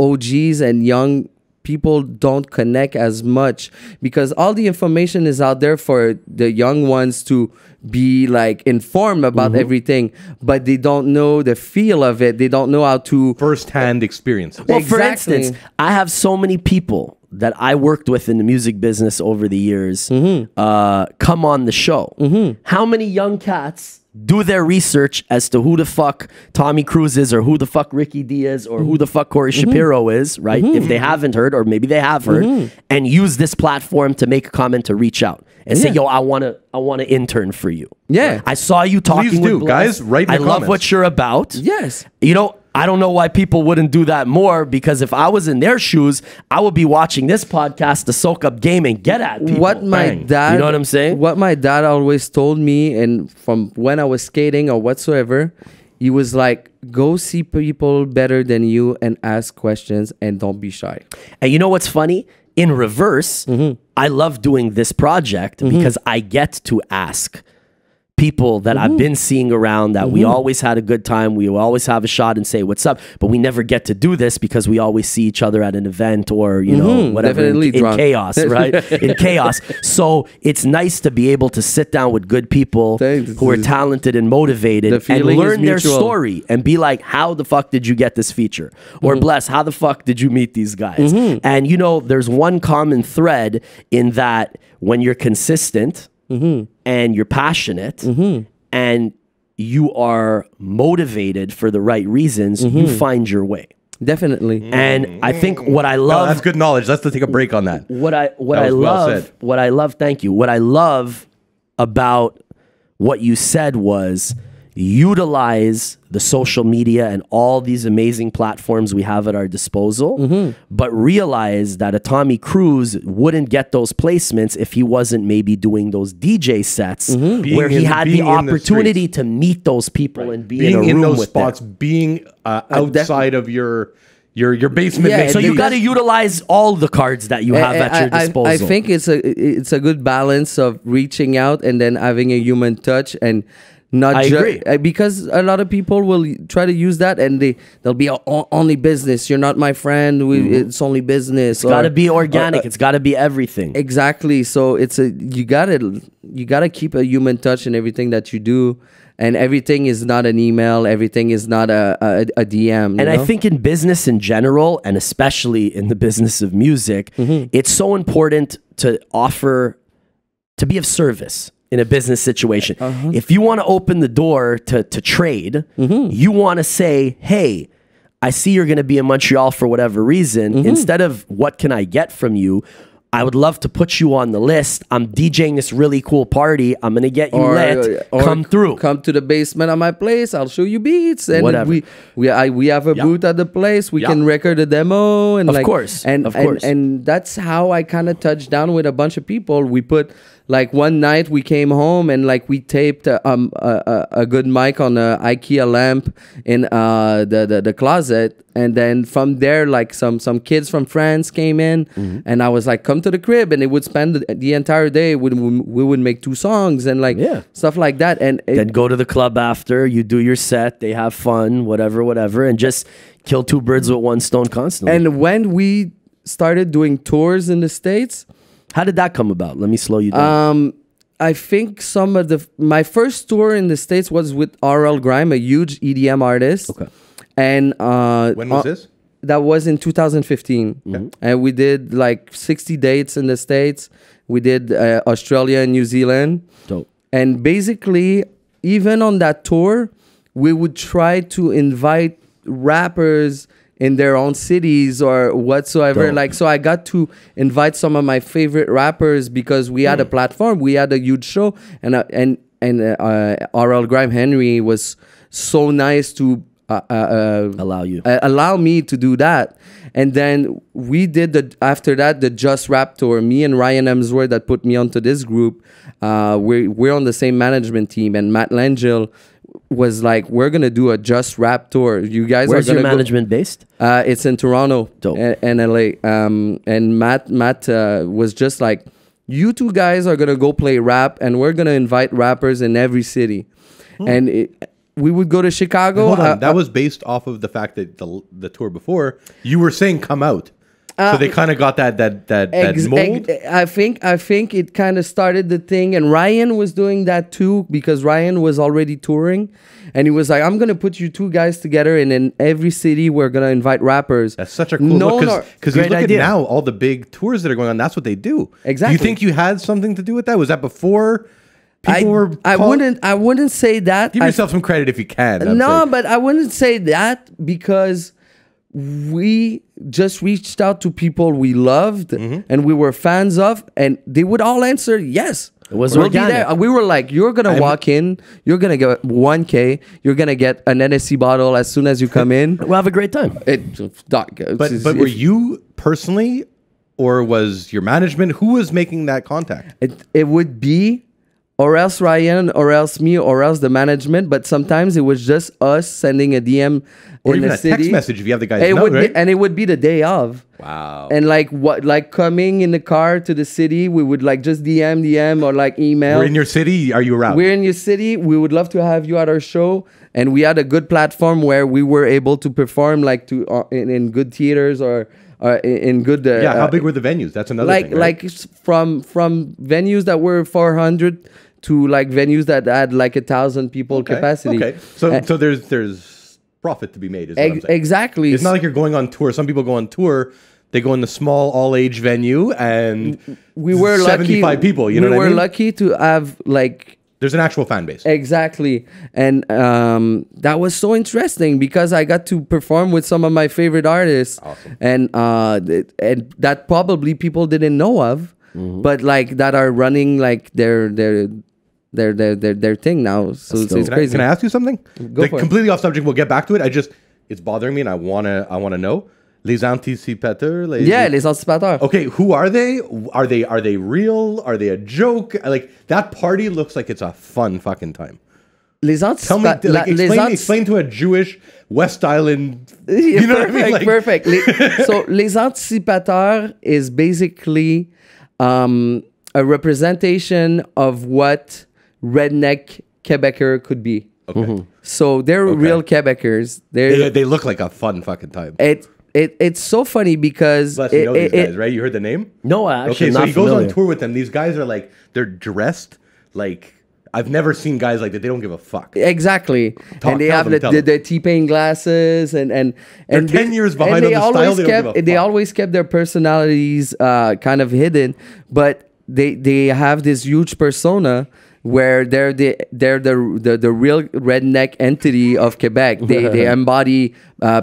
OGs and young people don't connect as much because all the information is out there for the young ones to be like informed about everything, but they don't know the feel of it. They don't know how to first-hand experiences. Well, for instance, I have so many people that I worked with in the music business over the years come on the show. How many young cats do their research as to who the fuck Tommy Kruise is or who the fuck Ricky D is or who the fuck Corey Shapiro is, right? If they haven't heard or maybe they have heard, and use this platform to make a comment, to reach out and say, yo, I want to intern for you. Yeah. I saw you talking with Bless. Guys, write in the comments. Love what you're about. Yes. I don't know why people wouldn't do that more because if I was in their shoes, I would be watching this podcast to soak up game and get at people. What my dad, you know what I'm saying? What my dad always told me, and from when I was skating or whatsoever, he was like, go see people better than you and ask questions and don't be shy. And you know what's funny? In reverse, I love doing this project because I get to ask people that I've been seeing around that we always had a good time. We always have a shot and say, what's up? But we never get to do this because we always see each other at an event or, whatever, in chaos, right? In chaos. So it's nice to be able to sit down with good people who are talented and motivated and learn their story and be like, how the fuck did you get this feature? Or Bless, how the fuck did you meet these guys? And, there's one common thread in that when you're consistent, and you're passionate and you are motivated for the right reasons, you find your way. Definitely. And I think what I love... that's good knowledge. Let's take a break on that. What I love, thank you. What I love about what you said was utilize the social media and all these amazing platforms we have at our disposal, but realize that a Tommy Kruise wouldn't get those placements if he wasn't maybe doing those DJ sets where he had the opportunity to meet those people and be in a room in those with spots, them. being outside of your Your basement. Yeah, makes So you the- got to utilize all the cards that you have at your disposal. I think it's a good balance of reaching out and then having a human touch and not I agree. because a lot of people will try to use that and they'll be only business. You're not my friend. It's only business. It's got to be organic. It's got to be everything. Exactly. So you gotta keep a human touch in everything that you do. And everything is not an email. Everything is not a DM. And I think in business in general, and especially in the business of music, it's so important to be of service in a business situation. If you want to open the door to trade, you want to say, hey, I see you're going to be in Montreal for whatever reason. Instead of what can I get from you, I would love to put you on the list. I'm DJing this really cool party. I'm going to get you lit. Come through. Come to the basement of my place. I'll show you beats. And Whatever. we have a booth at the place. We can record a demo. And Of course. And that's how I kind of touched down with a bunch of people. We put... Like one night we came home and like we taped a good mic on a IKEA lamp in the closet, and then from there like some kids from France came in, and I was like, come to the crib, and they would spend the entire day. We would make 2 songs and like stuff like that, and then go to the club after. You do your set. They have fun, whatever, and just kill 2 birds with 1 stone constantly. And when we started doing tours in the States. How did that come about? Let me slow you down. I think my first tour in the States was with R.L. Grime, a huge EDM artist. Okay. And when was this? That was in 2015. And we did like 60 dates in the States. We did Australia and New Zealand. Dope. And basically, even on that tour, we would try to invite rappers in their own cities or whatsoever. Dope. Like, so I got to invite some of my favorite rappers because we had a platform, we had a huge show, and R.L. Grime Henry was so nice to allow me to do that. And then we did after that the Just Rap tour. Me and Ryan Hemsworth that put me onto this group. We're on the same management team, and Matt Langell was like, we're gonna do a Just Rap tour. You guys Where's are gonna your management based? It's in Toronto. Dope. And LA. And Matt was just like, you 2 guys are gonna go play rap, and we're gonna invite rappers in every city. And we would go to Chicago. Hold on, that was based off of the fact that the tour before you were saying come out. So they kind of got that mold. I think it kind of started the thing, and Ryan was doing that too because Ryan was already touring, and he was like, "I'm gonna put you 2 guys together, and in every city we're gonna invite rappers." That's such a cool look because you look at now all the big tours that are going on. That's what they do. Exactly. Do you think you had something to do with that? Was that before? I wouldn't say that. Give yourself some credit if you can. No, but I wouldn't say that because we just reached out to people we loved and we were fans of, and they would all answer yes. It was organic. We were like, you're gonna walk in, you're gonna get 1K, you're gonna get an NSC bottle as soon as you come in. We'll have a great time. But were you personally, or was your management, who was making that contact? It would be or else Ryan, or else me, or else the management. But sometimes it was just us sending a DM or in even the a city. text message if you have the guy's note, right? And it would be the day of. Wow. And like coming in the car to the city, we would like just DM or like email. We're in your city. Are you around? We're in your city. We would love to have you at our show. And we had a good platform where we were able to perform like in good theaters or in good. How big were the venues? That's another thing. Right? Like from venues that were 400 to like venues that had like 1,000 people capacity. Okay. So there's profit to be made. Is what I'm saying. Exactly. It's not like you're going on tour. Some people go on tour. They go in the small all-age venue, and we were 75 lucky, people. You know what I mean? We were lucky to have like. There's an actual fan base. Exactly. And that was so interesting because I got to perform with some of my favorite artists. Awesome. And that probably people didn't know of, but like that are running like their thing now. So it's crazy. Can I ask you something? Go for completely off subject. We'll get back to it. It's bothering me, and I wanna know. Les anticipateurs. Les anticipateurs. Okay, who are they? Are they real? Are they a joke? Like that party looks like it's a fun fucking time. Tell me, explain to a Jewish West Island. You know what I mean? Like, perfect. So, les anticipateurs is basically a representation of what redneck Quebecer could be. Okay. So they're real Quebecers. They look like a fun fucking time. It's so funny because Bless, you know these guys, right? You heard the name? No, actually, so not he goes familiar. on tour with them. These guys are like, they're dressed like, I've never seen guys like that. They don't give a fuck. Exactly. And they have the T-Pain glasses and they're 10 years behind on the style. They don't give a fuck. They always kept their personalities kind of hidden, but they have this huge persona where they're the real redneck entity of Quebec. They embody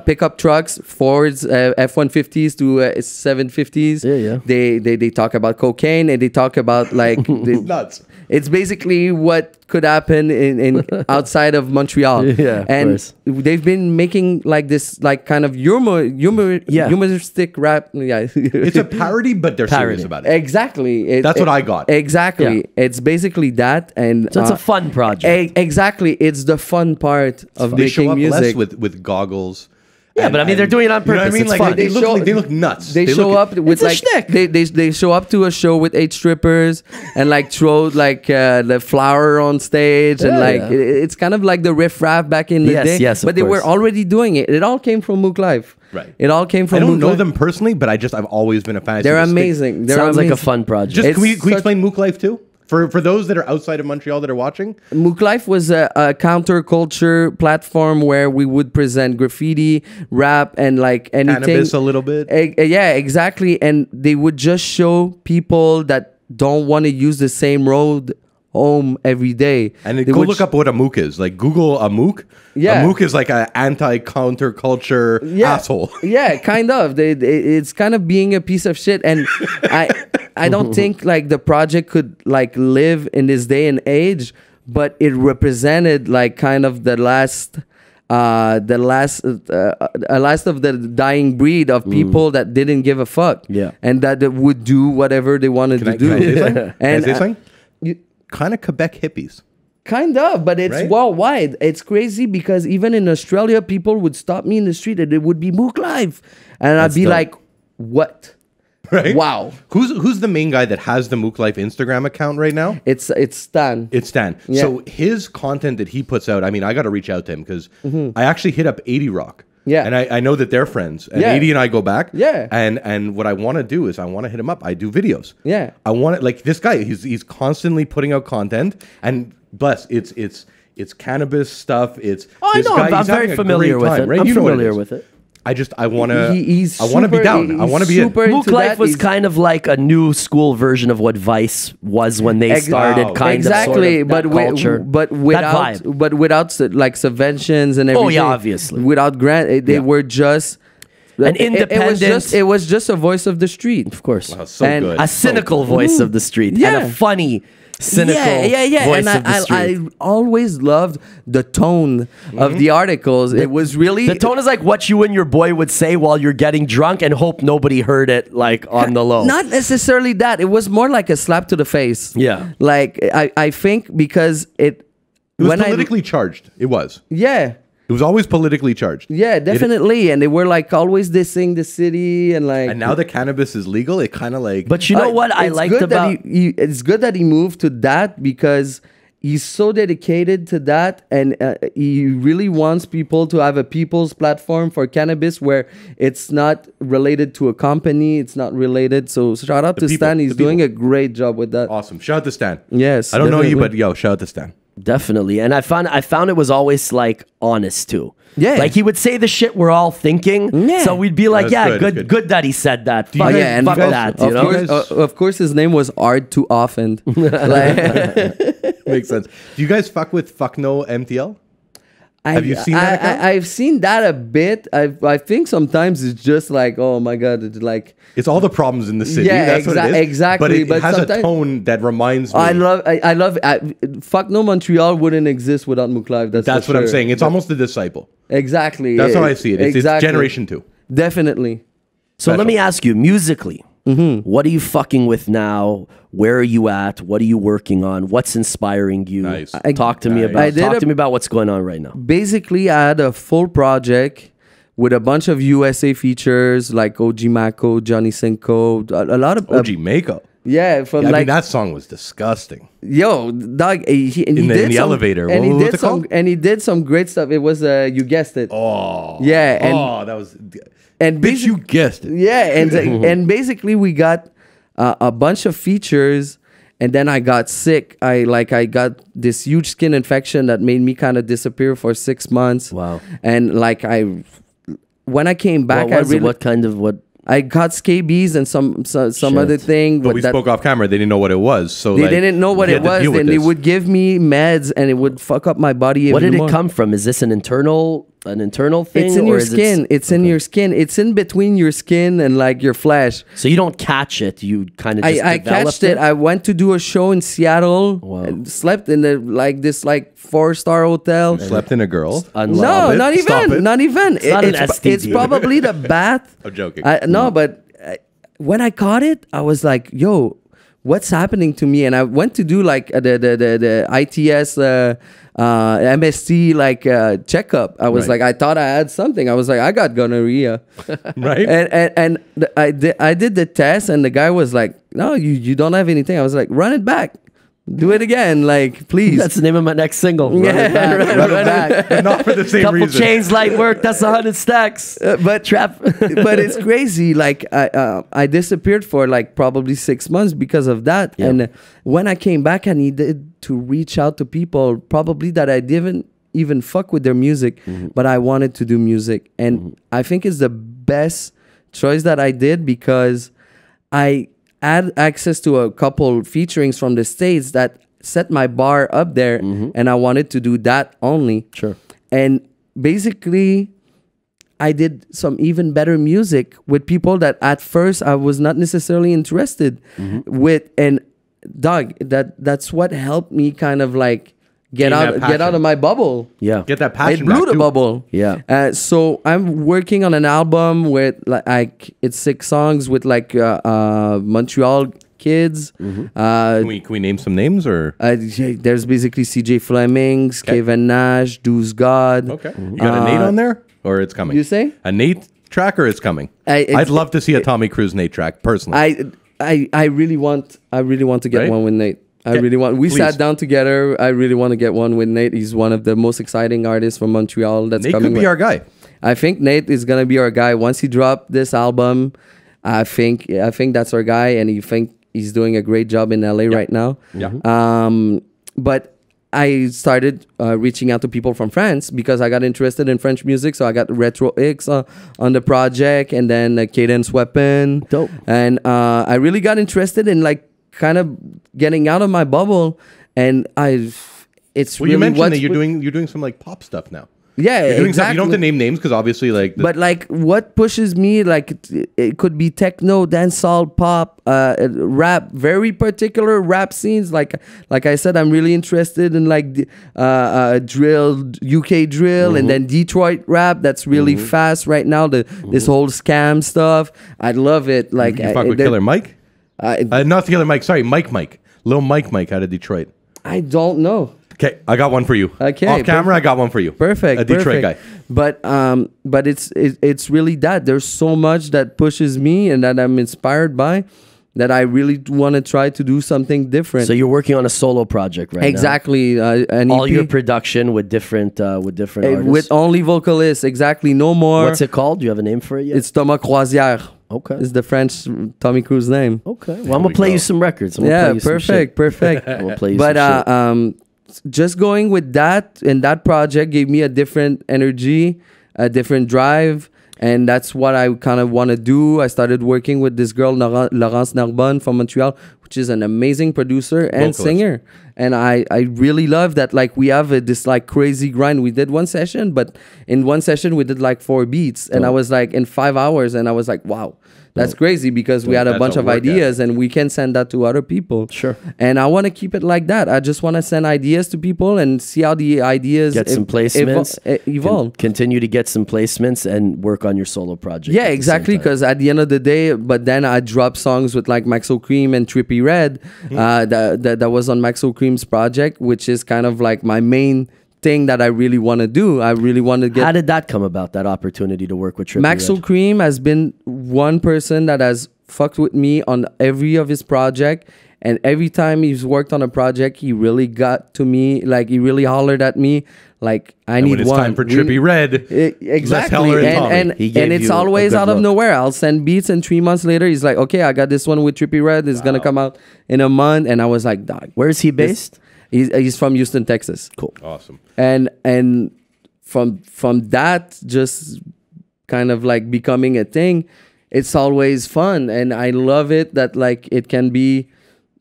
pickup trucks, Fords, F-150s to 750s. Yeah. They talk about cocaine and they talk about like nuts. It's basically what could happen in outside of Montreal. Yeah, and they've been making like this like kind of humoristic rap. Yeah, it's a parody, but they're serious about it. Exactly. That's what I got. Exactly. Yeah. It's basically that, and so it's a fun project. Exactly. It's the fun part of making they show up music less with goggles. Yeah, but I mean, they're doing it on purpose. You know what I mean? It's Like, fun. They look nuts. They show up with like they show up to a show with 8 strippers and like throw like the flower on stage and like it's kind of like the riff raff back in the day. Yes, but they were already doing it. It all came from M.O.T Live. Right. It all came from. I don't know them personally, but I've always been a fan. They're amazing. Sounds like a fun project. Just can we explain M.O.T Live too? For those that are outside of Montreal that are watching, M.O.T Life was a counterculture platform where we would present graffiti, rap, and like anything. Cannabis a little bit. Yeah, exactly. And they would just show people that don't want to use the same road home every day. And go look up what a MOOC is. Like Google a MOOC. Yeah. A MOOC is like an anti-counterculture asshole. Yeah, kind of. It's kind of being a piece of shit. And I don't think like the project could like live in this day and age, but it represented like kind of the last of the dying breed of people that didn't give a fuck. Yeah. And that would do whatever they wanted to do. Can I say something? And Can I say something? Kind of Quebec hippies. Kind of, but it's worldwide. It's crazy because even in Australia, people would stop me in the street and it would be M.O.T Live. And I'd be like, what? Right? Wow. Who's the main guy that has the M.O.T Life Instagram account right now? It's Stan. It's Stan. Yeah. So his content that he puts out, I mean, I got to reach out to him because I actually hit up 80 Rock. Yeah. And I know that they're friends. And 80 and I go back. Yeah. And what I want to do is I want to hit him up. I do videos. Yeah. I want it like this guy, he's constantly putting out content, and Bless, it's cannabis stuff. It's I know, I'm very familiar with it. Right? I'm you familiar with it. I want to be down. I want to be in. M.O.T Life was kind of like a new school version of what Vice was when they started. Exactly, of sort of culture. but without like subventions and everything. Oh yeah, obviously. Without grant, they were just an independent. It was just a voice of the street, of course. Wow, so and good. A cynical voice of the street, and a funny. Cynical voice and of the street. I always loved the tone of the articles. It was really the tone is like what you and your boy would say while you're getting drunk and hope nobody heard it like on the low. Not necessarily that. It was more like a slap to the face. Yeah. Like I think because it was politically charged. It was. Yeah. It was always politically charged. Yeah, definitely. And they were like always dissing the city and like. And now that cannabis is legal, it kind of like. But you know what I liked about it's good that he moved to that because he's so dedicated to that, and he really wants people to have a people's platform for cannabis where it's not related to a company, it's not related. So shout out to Stan. He's doing a great job with that. Awesome. Shout out to Stan. Yes. I don't know you, but yo, shout out to Stan. Definitely. And I found it was always like honest too. Yeah. Like he would say the shit we're all thinking. Yeah. So we'd be like, yeah, good that he said that. Fuck that. Of course his name was Art Too Often. Makes sense. Do you guys fuck with Fuck-No MTL? Have you seen that account? I've seen that a bit. I think sometimes it's just like, oh my god, it's like it's all the problems in the city. Yeah, that's what it is. Exactly. But it has a tone that reminds me. I love Fuck-No Montreal wouldn't exist without M.O.T Live. That's what I'm saying. It's almost a disciple. Exactly. That's how I see it. It's generation 2. Definitely. So let me ask you, musically, What are you fucking with now? Where are you at? What are you working on? What's inspiring you? Nice. Talk to me about what's going on right now. Basically, I had a full project with a bunch of USA features like OG Mako, Johnny Cinco, a lot of OG Mako. Yeah, I mean that song was disgusting. Yo, dog, he did in the elevator. And he did some great stuff. It was you guessed it. Oh, yeah, and that was. And bitch, you guessed it. Yeah, and basically we got a bunch of features, and then I got sick. I got this huge skin infection that made me kind of disappear for 6 months. Wow. And when I came back, I got scabies and some other thing. But we spoke off camera. They didn't know what it was. So they didn't know what it was. Then they would give me meds, and it would fuck up my body. What did it come from? Is this an internal thing? It's in your skin. It's in your skin. It's in between your skin and like your flesh. So you don't catch it. You kind of just I catched it. I went to do a show in Seattle. Wow. Slept in this 4-star hotel. Slept in a girl. No, not even. Not even. It's probably the bath. I'm joking. No, but when I caught it, I was like, yo, what's happening to me? And I went to do like the ITS MST checkup. I was like, I thought I had something. I was like, I got gonorrhea. Right. And I did the test, and the guy was like, no, you don't have anything. I was like, run it back. Do it again, like, please. That's the name of my next single. Run it back. But not for the same Couple reason. chains, light work. That's 100 stacks. But it's crazy. Like I disappeared for like probably 6 months because of that. Yeah. And when I came back, I needed to reach out to people probably that I didn't even fuck with their music, but I wanted to do music. And I think it's the best choice that I did because I had access to a couple featurings from the States that set my bar up there, and I wanted to do that only. Sure. And basically, I did some even better music with people that at first I was not necessarily interested with. And dog, that's what helped me kind of like get out of my bubble. Yeah. Get that passion. It blew the bubble. Yeah. So I'm working on an album with like it's 6 songs with like Montreal kids. Can we name some names or? There's basically CJ Flemings, Kevin Nash, Deuce God. Okay. You got a Nate on there, or it's coming? You say a Nate track, or it's coming? I'd love to see a Tommy Kruise Nate track personally. I really want to get one with Nate. I really want. We sat down together. I really want to get one with Nate. He's one of the most exciting artists from Montreal. That's Nate coming. Could be our guy. I think Nate is gonna be our guy once he dropped this album. I think that's our guy, and he's doing a great job in LA right now. Yeah. But I started reaching out to people from France because I got interested in French music. So I got Retro X on the project, and then Cadence Weapon. Dope. And I really got interested in like kind of getting out of my bubble, and it's well, really you mentioned that you're doing some like pop stuff now. Yeah, you're doing exactly. Stuff. You don't have to name names because obviously like. But like, what pushes me? Like, it could be techno, dancehall, pop, rap. Very particular rap scenes. Like I said, I'm really interested in like drill, UK drill, and then Detroit rap. That's really fast right now. This whole scam stuff. I love it. Like, you fuck with Killer Mike. Not Killer Mike. Sorry, Mike. Lil Mike out of Detroit. I don't know. Okay, I got one for you. Okay, off camera, I got one for you. Perfect, a Detroit guy. But it's really that there's so much that pushes me and that I'm inspired by, that I really want to try to do something different. So you're working on a solo project right exactly, now? Exactly. All your production with different artists? With only vocalists, exactly. No more. What's it called? Do you have a name for it yet? It's Thomas Croisière. Okay. It's the French Tommy Cruise name. Okay. Well, I'm going to play you some records. Perfect. I'm going to play you some shit. Just going with that, and that project gave me a different energy, a different drive. And that's what I kind of want to do. I started working with this girl, Laurence Narbonne from Montreal, which is an amazing producer and singer. And I really love that. Like, we have this like crazy grind. We did one session, but in one session we did like 4 beats. And I was like in 5 hours, and I was like, wow, That's crazy because we had a bunch of ideas and we can send that to other people. Sure. And I want to keep it like that. I just want to send ideas to people and see how the ideas get some placements, evolve. Continue to get some placements and work on your solo project. Yeah, exactly. Because at the end of the day, but then I drop songs with like Maxo Cream and Trippie Redd. That was on Maxo Cream's project, which is kind of like my main thing that I really want to do. I really want to get. How did that come about? That opportunity to work with Trippie Maxo Cream has been one person that has fucked with me on every of his project, and every time he's worked on a project, he really got to me. Like he really hollered at me. Like I need when it's one. Time for Trippie Redd. Exactly, and it's always out of nowhere. I'll send beats, and 3 months later, he's like, "Okay, I got this one with Trippie Redd. It's gonna come out in a month." And I was like, "Dog, where is he based?" He's from Houston, Texas. Cool, awesome. And from that, just kind of like becoming a thing, it's always fun, and I love it that like it can be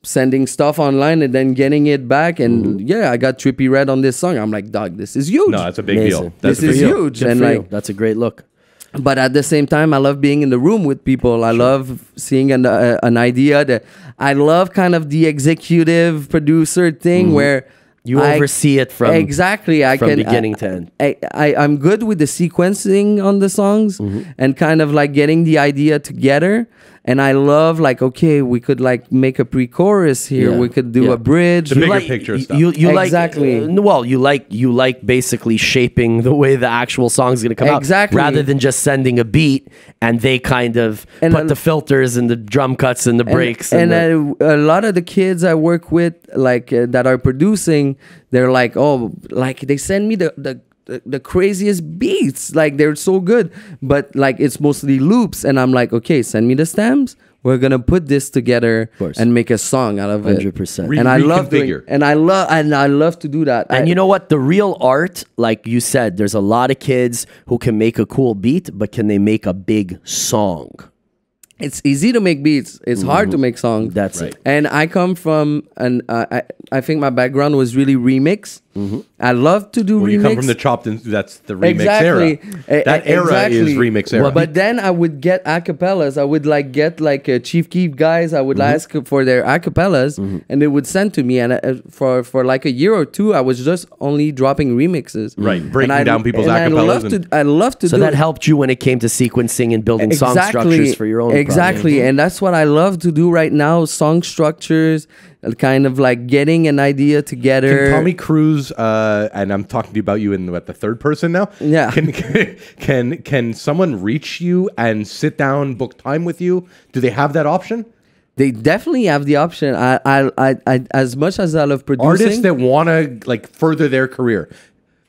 sending stuff online and then getting it back. And yeah, I got Trippie Redd on this song. I'm like, dog, this is huge. No, that's a big deal. This is huge. And like, that's a great look. But at the same time, I love being in the room with people. I love seeing an idea. That I love kind of the executive producer thing where you oversee it from beginning to end. I'm good with the sequencing on the songs and kind of like getting the idea together. And I love like, okay, we could like make a pre-chorus here. Yeah. We could do a bridge. The bigger picture stuff. You exactly. You like basically shaping the way the actual song is going to come out, rather than just sending a beat and they kind of put the filters and the drum cuts and the breaks. And a lot of the kids I work with, like that are producing, they're like, oh, like they send me the craziest beats, like they're so good, but like it's mostly loops, and I'm like, okay, send me the stems, we're gonna put this together and make a song out of 100%. And I love I love to do that. And you know what, the real art, like you said, there's a lot of kids who can make a cool beat, but can they make a big song? It's easy to make beats. It's hard to make songs. That's it. And I come from I think my background was really remix. I love to do remix. You come from the chopped and that's the remix era. That era is remix era. But then I would get acapellas. I would like get like Chief Keef guys. I would ask for their acapellas, and they would send to me. And for like a year or two, I was just only dropping remixes. Right, breaking down people's acapellas. I love to. So that helped you when it came to sequencing and building song structures for your own. Exactly, and that's what I love to do right now. Song structures, kind of like getting an idea together. Can Tommy Kruise, and I'm talking to you about you in the third person now. Yeah. Can someone reach you and sit down, book time with you? Do they have that option? They definitely have the option. I as much as I love producing, artists that want to like further their career,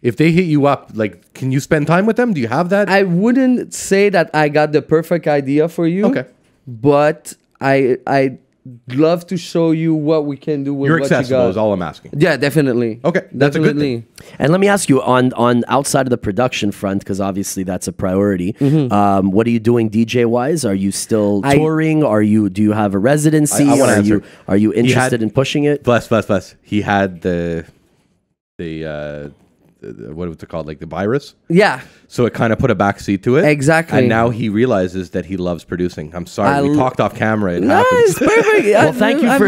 if they hit you up, like, can you spend time with them? Do you have that? I wouldn't say that I got the perfect idea for you. Okay. But I love to show you what we can do with You're what accessible you got. Is all I'm asking. Yeah, definitely. Okay, that's definitely. a good thing. And let me ask you, on outside of the production front, because obviously that's a priority. What are you doing DJ wise? Are you still touring? Do you have a residency? Are you interested in pushing it? Bless. He had the what was it called? Like the virus? Yeah. So it kind of put a backseat to it. Exactly. And now he realizes that he loves producing. I'm sorry, we talked off camera. It happens. Perfect. Well, thank you for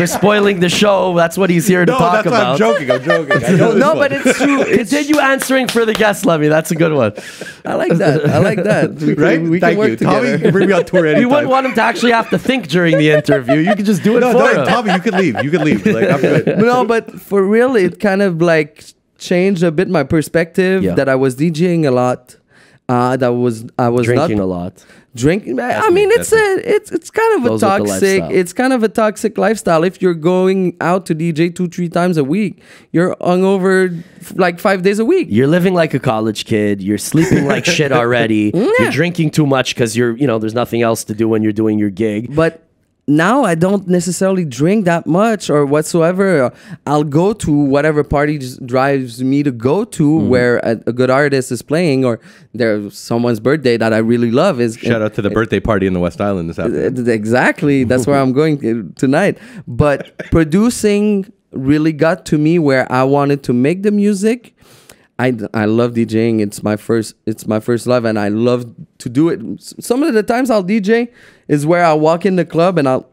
spoiling the show. That's what he's here to talk about. I'm joking. I know but it's true. Continue answering for the guest, Lemme. That's a good one. I like that. We can work together. Tommy, you can bring me on tour anytime. You wouldn't want him to actually have to think during the interview. You could just do it for him. Tommy, you could leave. Like, I'm good. No, but for real, it kind of like changed a bit my perspective that I was DJing a lot. I was drinking a lot. Drinking. I mean, it's kind of a toxic. It's kind of a toxic lifestyle. If you're going out to DJ 2-3 times a week, you're hungover like 5 days a week. You're living like a college kid. You're sleeping like shit already. You're drinking too much because there's nothing else to do when you're doing your gig. But now I don't necessarily drink that much or whatsoever. I'll go to whatever party drives me to go to where a good artist is playing, or there's someone's birthday that I really love. Shout out to the birthday party in the West Island this afternoon. Exactly. That's where I'm going tonight. But producing really got to me where I wanted to make the music. I love DJing. It's my first love, and I love to do it. Some of the times I'll DJ is where I'll walk in the club and I'll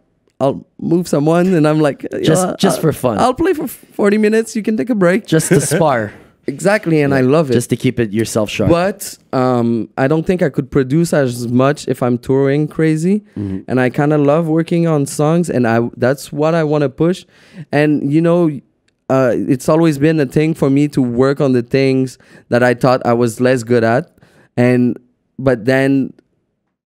move someone, and I'm like, just for fun. I'll play for 40 minutes. You can take a break. Just to spar. Exactly, and I love it. Just to keep it yourself sharp. But I don't think I could produce as much if I'm touring crazy. Mm-hmm. And I kind of love working on songs, and that's what I want to push. And, you know, it's always been a thing for me to work on the things that I thought I was less good at. But then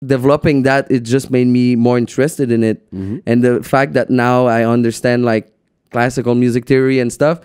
developing that, it just made me more interested in it. Mm-hmm. And the fact that now I understand, like, classical music theory and stuff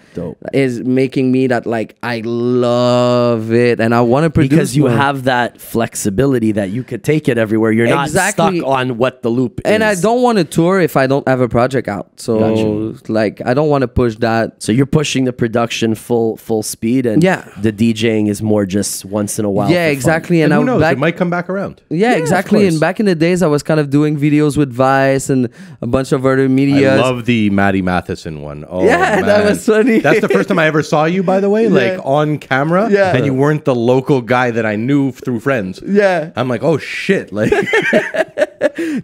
is making me that, like, I love it and I want to produce because you have that flexibility that you could take it everywhere. You're not stuck on what the loop is. And I don't want to tour if I don't have a project out. So like, I don't want to push that. So you're pushing the production full speed, and the DJing is more just once in a while. Yeah, exactly. And who knows, it might come back around. Yeah, exactly. And back in the days, I was kind of doing videos with Vice and a bunch of other media. I love the Maddie Matheson one. Oh, yeah, man. That was funny. That's the first time I ever saw you, by the way, like on camera. Yeah. And you weren't the local guy that I knew through friends. Yeah. I'm like, oh shit. Like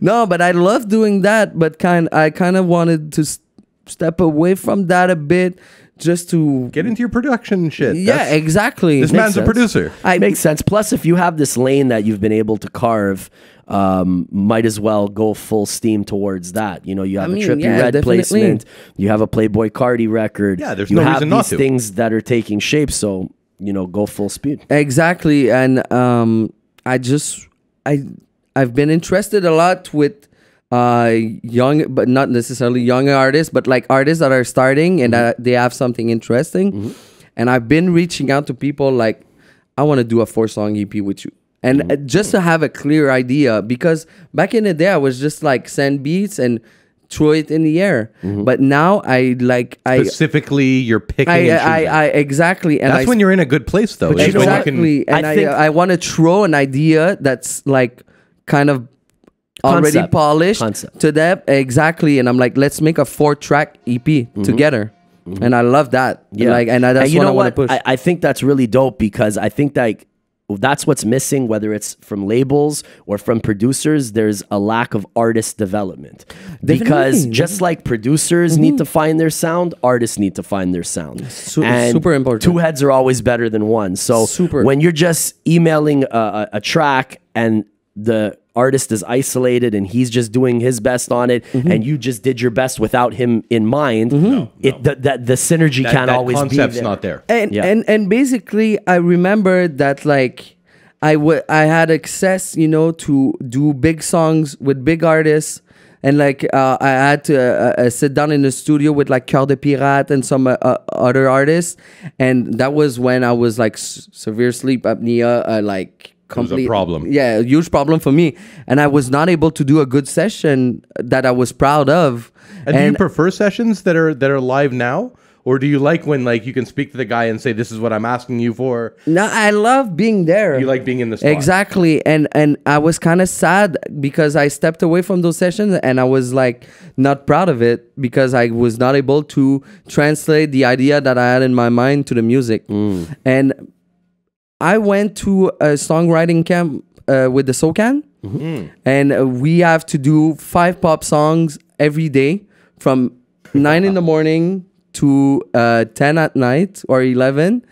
no, but I love doing that, but I kind of wanted to step away from that a bit just to get into your production shit. Yeah, exactly. This man's a producer. Makes sense. Plus, if you have this lane that you've been able to carve, might as well go full steam towards that. You know, you have a Trippie Redd placement, you have a Playboy Cardi record. Yeah, there's no reason not to. You have these things that are taking shape, so, you know, go full speed. Exactly. And I've been interested a lot with young, but not necessarily young artists, but like artists that are starting and they have something interesting. Mm-hmm. And I've been reaching out to people like, I want to do a 4-song EP with you. And just to have a clear idea, because back in the day, I was just like send beats and throw it in the air. Mm-hmm. But now specifically you're picking exactly. And that's when you're in a good place, though. Exactly. And I want to throw an idea that's like kind of already polished to them. Exactly. And I'm like, let's make a 4-track EP together. Mm-hmm. And I love that. Yeah. And that's what I want to push. I think that's really dope, because I think like that's what's missing, whether it's from labels or from producers. There's a lack of artist development. Because just like producers need to find their sound, artists need to find their sound. Super important. 2 heads are always better than one. So when you're just emailing a track and the artist is isolated and he's just doing his best on it, and you just did your best without him in mind, the synergy can't always be there. Concept's not there. And basically, I remember that like I had access, you know, to do big songs with big artists. And like I had to sit down in the studio with like Cœur de Pirate and some other artists. And that was when I was like severe sleep apnea, like complete, it was a problem. Yeah, a huge problem for me. And I was not able to do a good session that I was proud of. And do you prefer sessions that are live now? Or do you like when like you can speak to the guy and say, this is what I'm asking you for? No, I love being there. You like being in the spot. Exactly. And I was kind of sad because I stepped away from those sessions and I was like not proud of it because I was not able to translate the idea that I had in my mind to the music. And I went to a songwriting camp with the SoCan. And we have to do 5 pop songs every day from 9 in the morning to 10 at night or 11.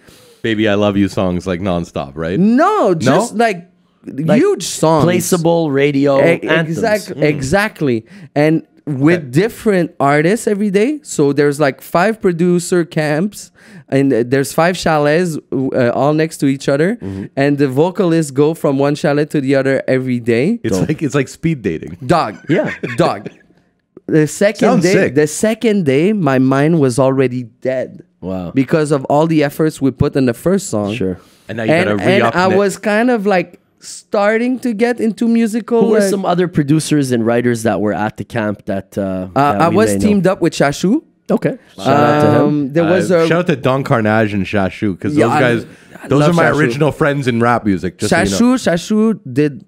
Baby I Love You songs like nonstop, right? No, just like huge songs. Placeable radio anthems. Exactly. And with different artists every day. So there's like 5 producer camps and there's 5 chalets all next to each other. And the vocalists go from one chalet to the other every day. It's like speed dating. Dog. The second day, my mind was already dead. Wow. Because of all the efforts we put in the first song. Sure. And now you gotta re-up. And I was kind of like starting to get into musical. Who were some other producers and writers that were at the camp that I was teamed up with Shashu. Okay. Shout out to him. There was shout out to Don Carnage and Shashu, because those guys, those are my Shashu. Original friends in rap music. Just Shashu did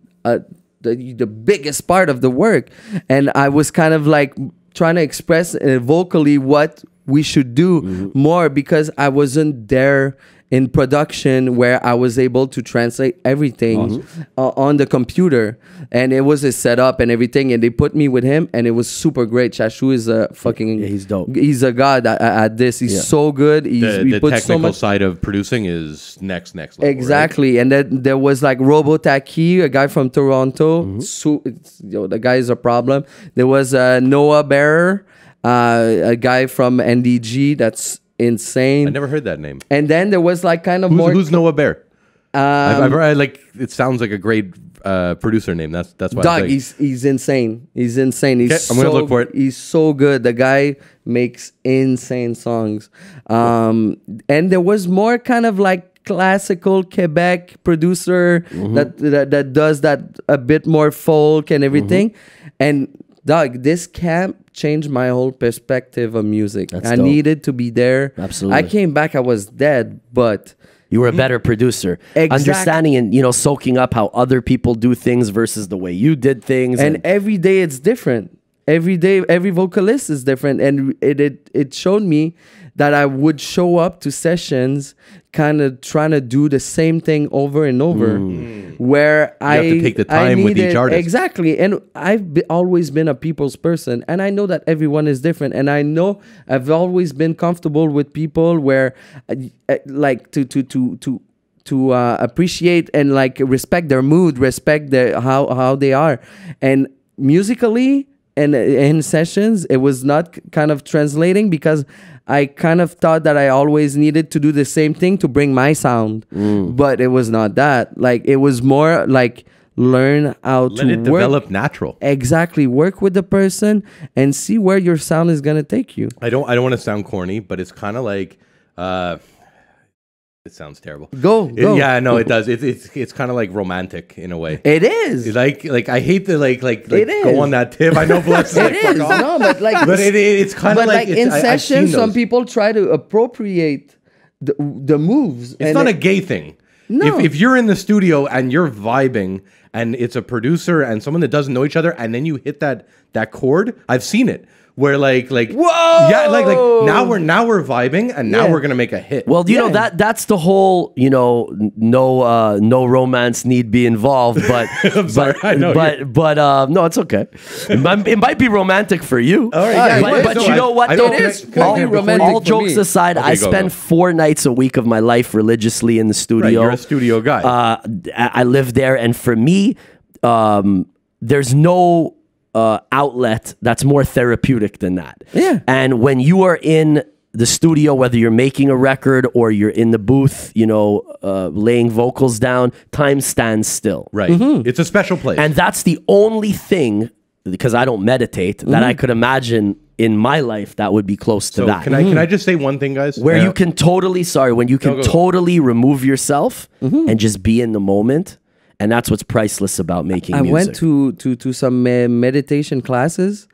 the biggest part of the work, and I was kind of like trying to express vocally what we should do more, because I wasn't there in production where I was able to translate everything on the computer, and it was a setup and everything, and they put me with him, and it was super great. Chashu is a fucking he's dope. He's a god at this. He's so good. The technical side of producing is next level. Exactly. Right? And then there was like Robotaki, a guy from Toronto. The guy is a problem. There was Noah Bearer, a guy from NDG that's insane. I never heard that name. And then there was like kind of who's Noah Bear? I've heard, like, it sounds like a great producer name. That's why. Doug, he's insane. He's insane. I'm gonna look for it. He's so good. The guy makes insane songs. And there was more kind of like classical Quebec producer that does that a bit more folk and everything. And Doug, this camp changed my whole perspective of music. I needed to be there. Absolutely. I came back, I was dead, but you were a better producer. Understanding and, soaking up how other people do things versus the way you did things. And every day it's different. Every day, every vocalist is different. And it showed me that I would show up to sessions kind of trying to do the same thing over and over. Where you have to take the time with each artist. Exactly. And I've always been a people's person. And I know that everyone is different. And I know I've always been comfortable with people where like to appreciate and like respect their mood, respect how they are. And musically and in sessions, it was not kind of translating, because I kind of thought that I always needed to do the same thing to bring my sound. But it was not that. Like, it was more like learn how to let it develop natural. Exactly. Work with the person and see where your sound is going to take you. I don't want to sound corny, but it's kind of like it sounds terrible. Go. Yeah, no, it does. It's kind of like romantic in a way. It is. It's like I hate to like go on that tip. I know Bless it is. No, but like it's kind of like in sessions, some people try to appropriate the moves. It's not a gay thing. No. If you're in the studio and you're vibing and it's a producer and someone that doesn't know each other, and then you hit that chord, I've seen it. Where like whoa, yeah, like now we're vibing, and now we're gonna make a hit. Well, you know that's the whole no romance need be involved, but I'm sorry, I know but no, it's okay. It might be romantic for you. All right, but you know what? It is all jokes aside. I spend 4 nights a week of my life religiously in the studio. Right, you're a studio guy. I live there, and for me, there's no outlet that's more therapeutic than that. Yeah. And when you are in the studio, whether you're making a record or you're in the booth, laying vocals down, time stands still. Right. It's a special place. And that's the only thing, because I don't meditate, that I could imagine in my life that would be close to that. Can I just say one thing, guys? Where you can totally, totally remove yourself and just be in the moment. And that's what's priceless about making music. I went to some meditation classes,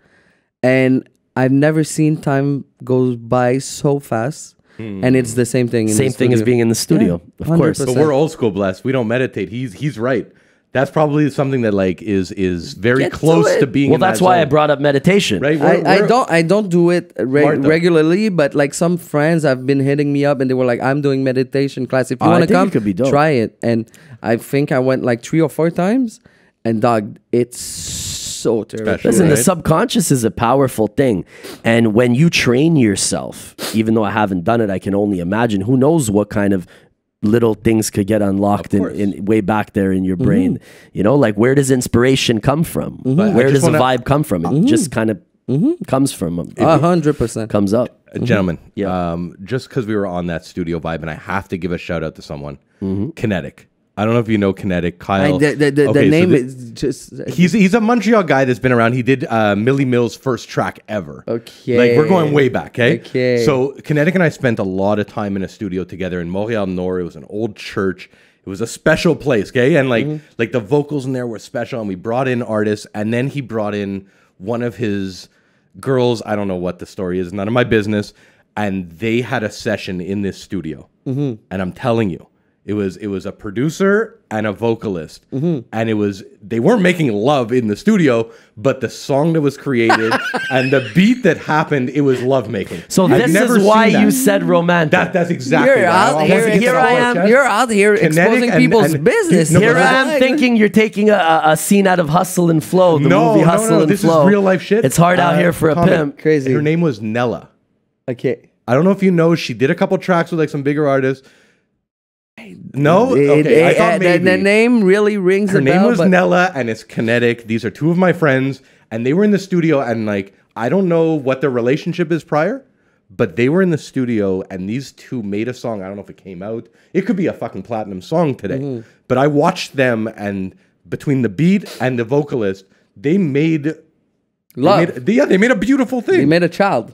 and I've never seen time go by so fast. And it's the same thing. Same thing as being in the studio, of course. But we're old school, Bless. We don't meditate. He's right. That's probably something that like is very close to being. Well, that's why I brought up meditation. Right? I don't do it regularly, but like some friends have been hitting me up and they were like, "I'm doing meditation class. If you want to come, try it." And I think I went like 3 or 4 times, and dog, it's so terrible. Listen, the subconscious is a powerful thing, and when you train yourself, even though I haven't done it, I can only imagine. Who knows what kind of little things could get unlocked in way back there in your brain. Like, where does inspiration come from? Where does a vibe come from? It just kind of comes from 100% comes up. Gentlemen, just because we were on that studio vibe, and I have to give a shout out to someone, Kinetic. I don't know if you know Kinetic, Kyle. The name is just... He's a Montreal guy that's been around. He did Millie Mill's first track ever. Okay. Like, we're going way back, okay? Okay. So Kinetic and I spent a lot of time in a studio together in Montreal Nord. It was an old church. It was a special place, okay? And like the vocals in there were special, and we brought in artists, and then he brought in one of his girls. I don't know what the story is. None of my business. And they had a session in this studio. And I'm telling you, It was a producer and a vocalist, and they weren't making love in the studio, but the song that was created and the beat that happened, it was love making. So this is why you said romantic. That's exactly. You're out here. You're out here exposing people's business. Here I am thinking you're taking a scene out of Hustle and Flow, the movie Hustle and this Flow. Is real life shit. It's hard out here for a pimp. Crazy. Her name was Nella. Okay. I don't know if you know. She did a couple tracks with like some bigger artists. No, okay. I thought maybe the name really rings a bell. Her name was Nella, and it's kinetic. These are two of my friends, and they were in the studio, and like I don't know what their relationship is prior, but they were in the studio, and these two made a song. I don't know if it came out. It could be a fucking platinum song today. But I watched them, and between the beat and the vocalist, they made love. They made a beautiful thing. They made a child.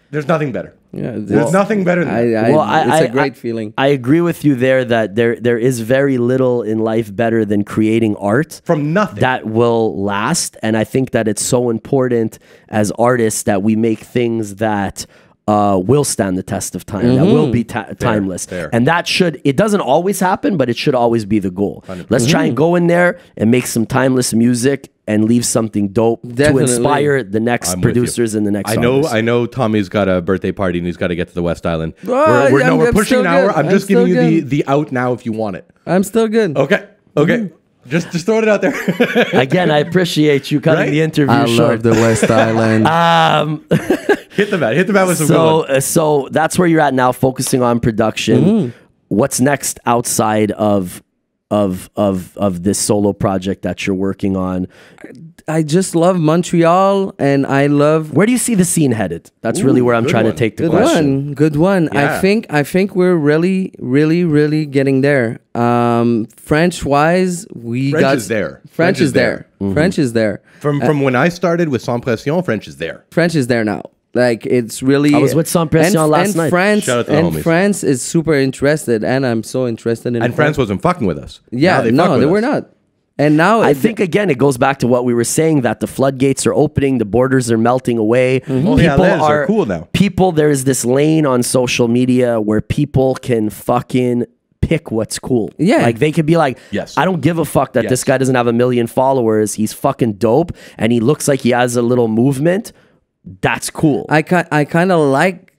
There's nothing better. Yeah, there's nothing better than that. It's a great feeling. I agree with you there that there is very little in life better than creating art from nothing that will last. And I think that it's so important as artists that we make things that will stand the test of time, that will be timeless. Fair. And that it doesn't always happen, but it should always be the goal. 100%. Let's try and go in there and make some timeless music and leave something dope to inspire the next producers and the next artists. I know Tommy's got a birthday party and he's got to get to the West Island. We're pushing an hour. I'm just giving you the out now if you want it. I'm still good. Okay. Just throwing it out there. Again, I appreciate you cutting the interview short. I love the West Island. Hit the bat with some good ones. So that's where you're at now, focusing on production. What's next outside of this solo project that you're working on? I just love Montreal, and I love. Where do you see the scene headed? That's really where I'm trying to take the question. Good one. Yeah. I think we're really, really, really getting there. French wise, French is there. French is there. From when I started with Sans Pression, French is there. French is there now. Like it's really. I was with Sans Pression last night. France is super interested, and I'm so interested in. And France wasn't fucking with us. Yeah, they were not. And now I think again it goes back to what we were saying, that the floodgates are opening, the borders are melting away. People are cool now. There is this lane on social media where people can fucking pick what's cool. Yeah. Like they could be like, I don't give a fuck that this guy doesn't have 1 million followers. He's fucking dope and he looks like he has a little movement. That's cool. I kind of like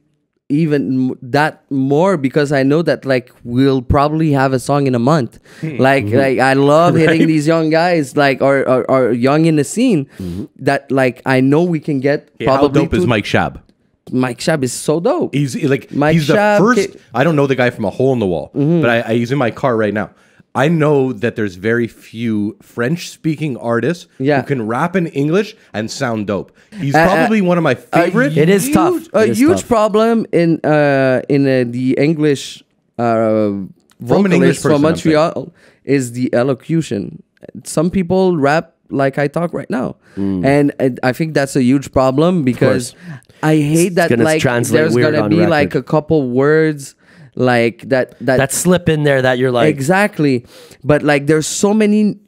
even that more because I know that like we'll probably have a song in a month. Like I love hitting these young guys like or young in the scene that like I know we can get. Probably how dope is Mike Shab? Mike Shab is so dope. He's the first. I don't know the guy from a hole in the wall, but he's in my car right now. I know that there's very few French-speaking artists who can rap in English and sound dope. He's probably one of my favorite. It is tough. A huge problem in the English vocalist from Montreal is the elocution. Some people rap like I talk right now, and I think that's a huge problem because I hate that. Like there's gonna be like a couple words. Like that slip in there that you're like exactly, but like there's so many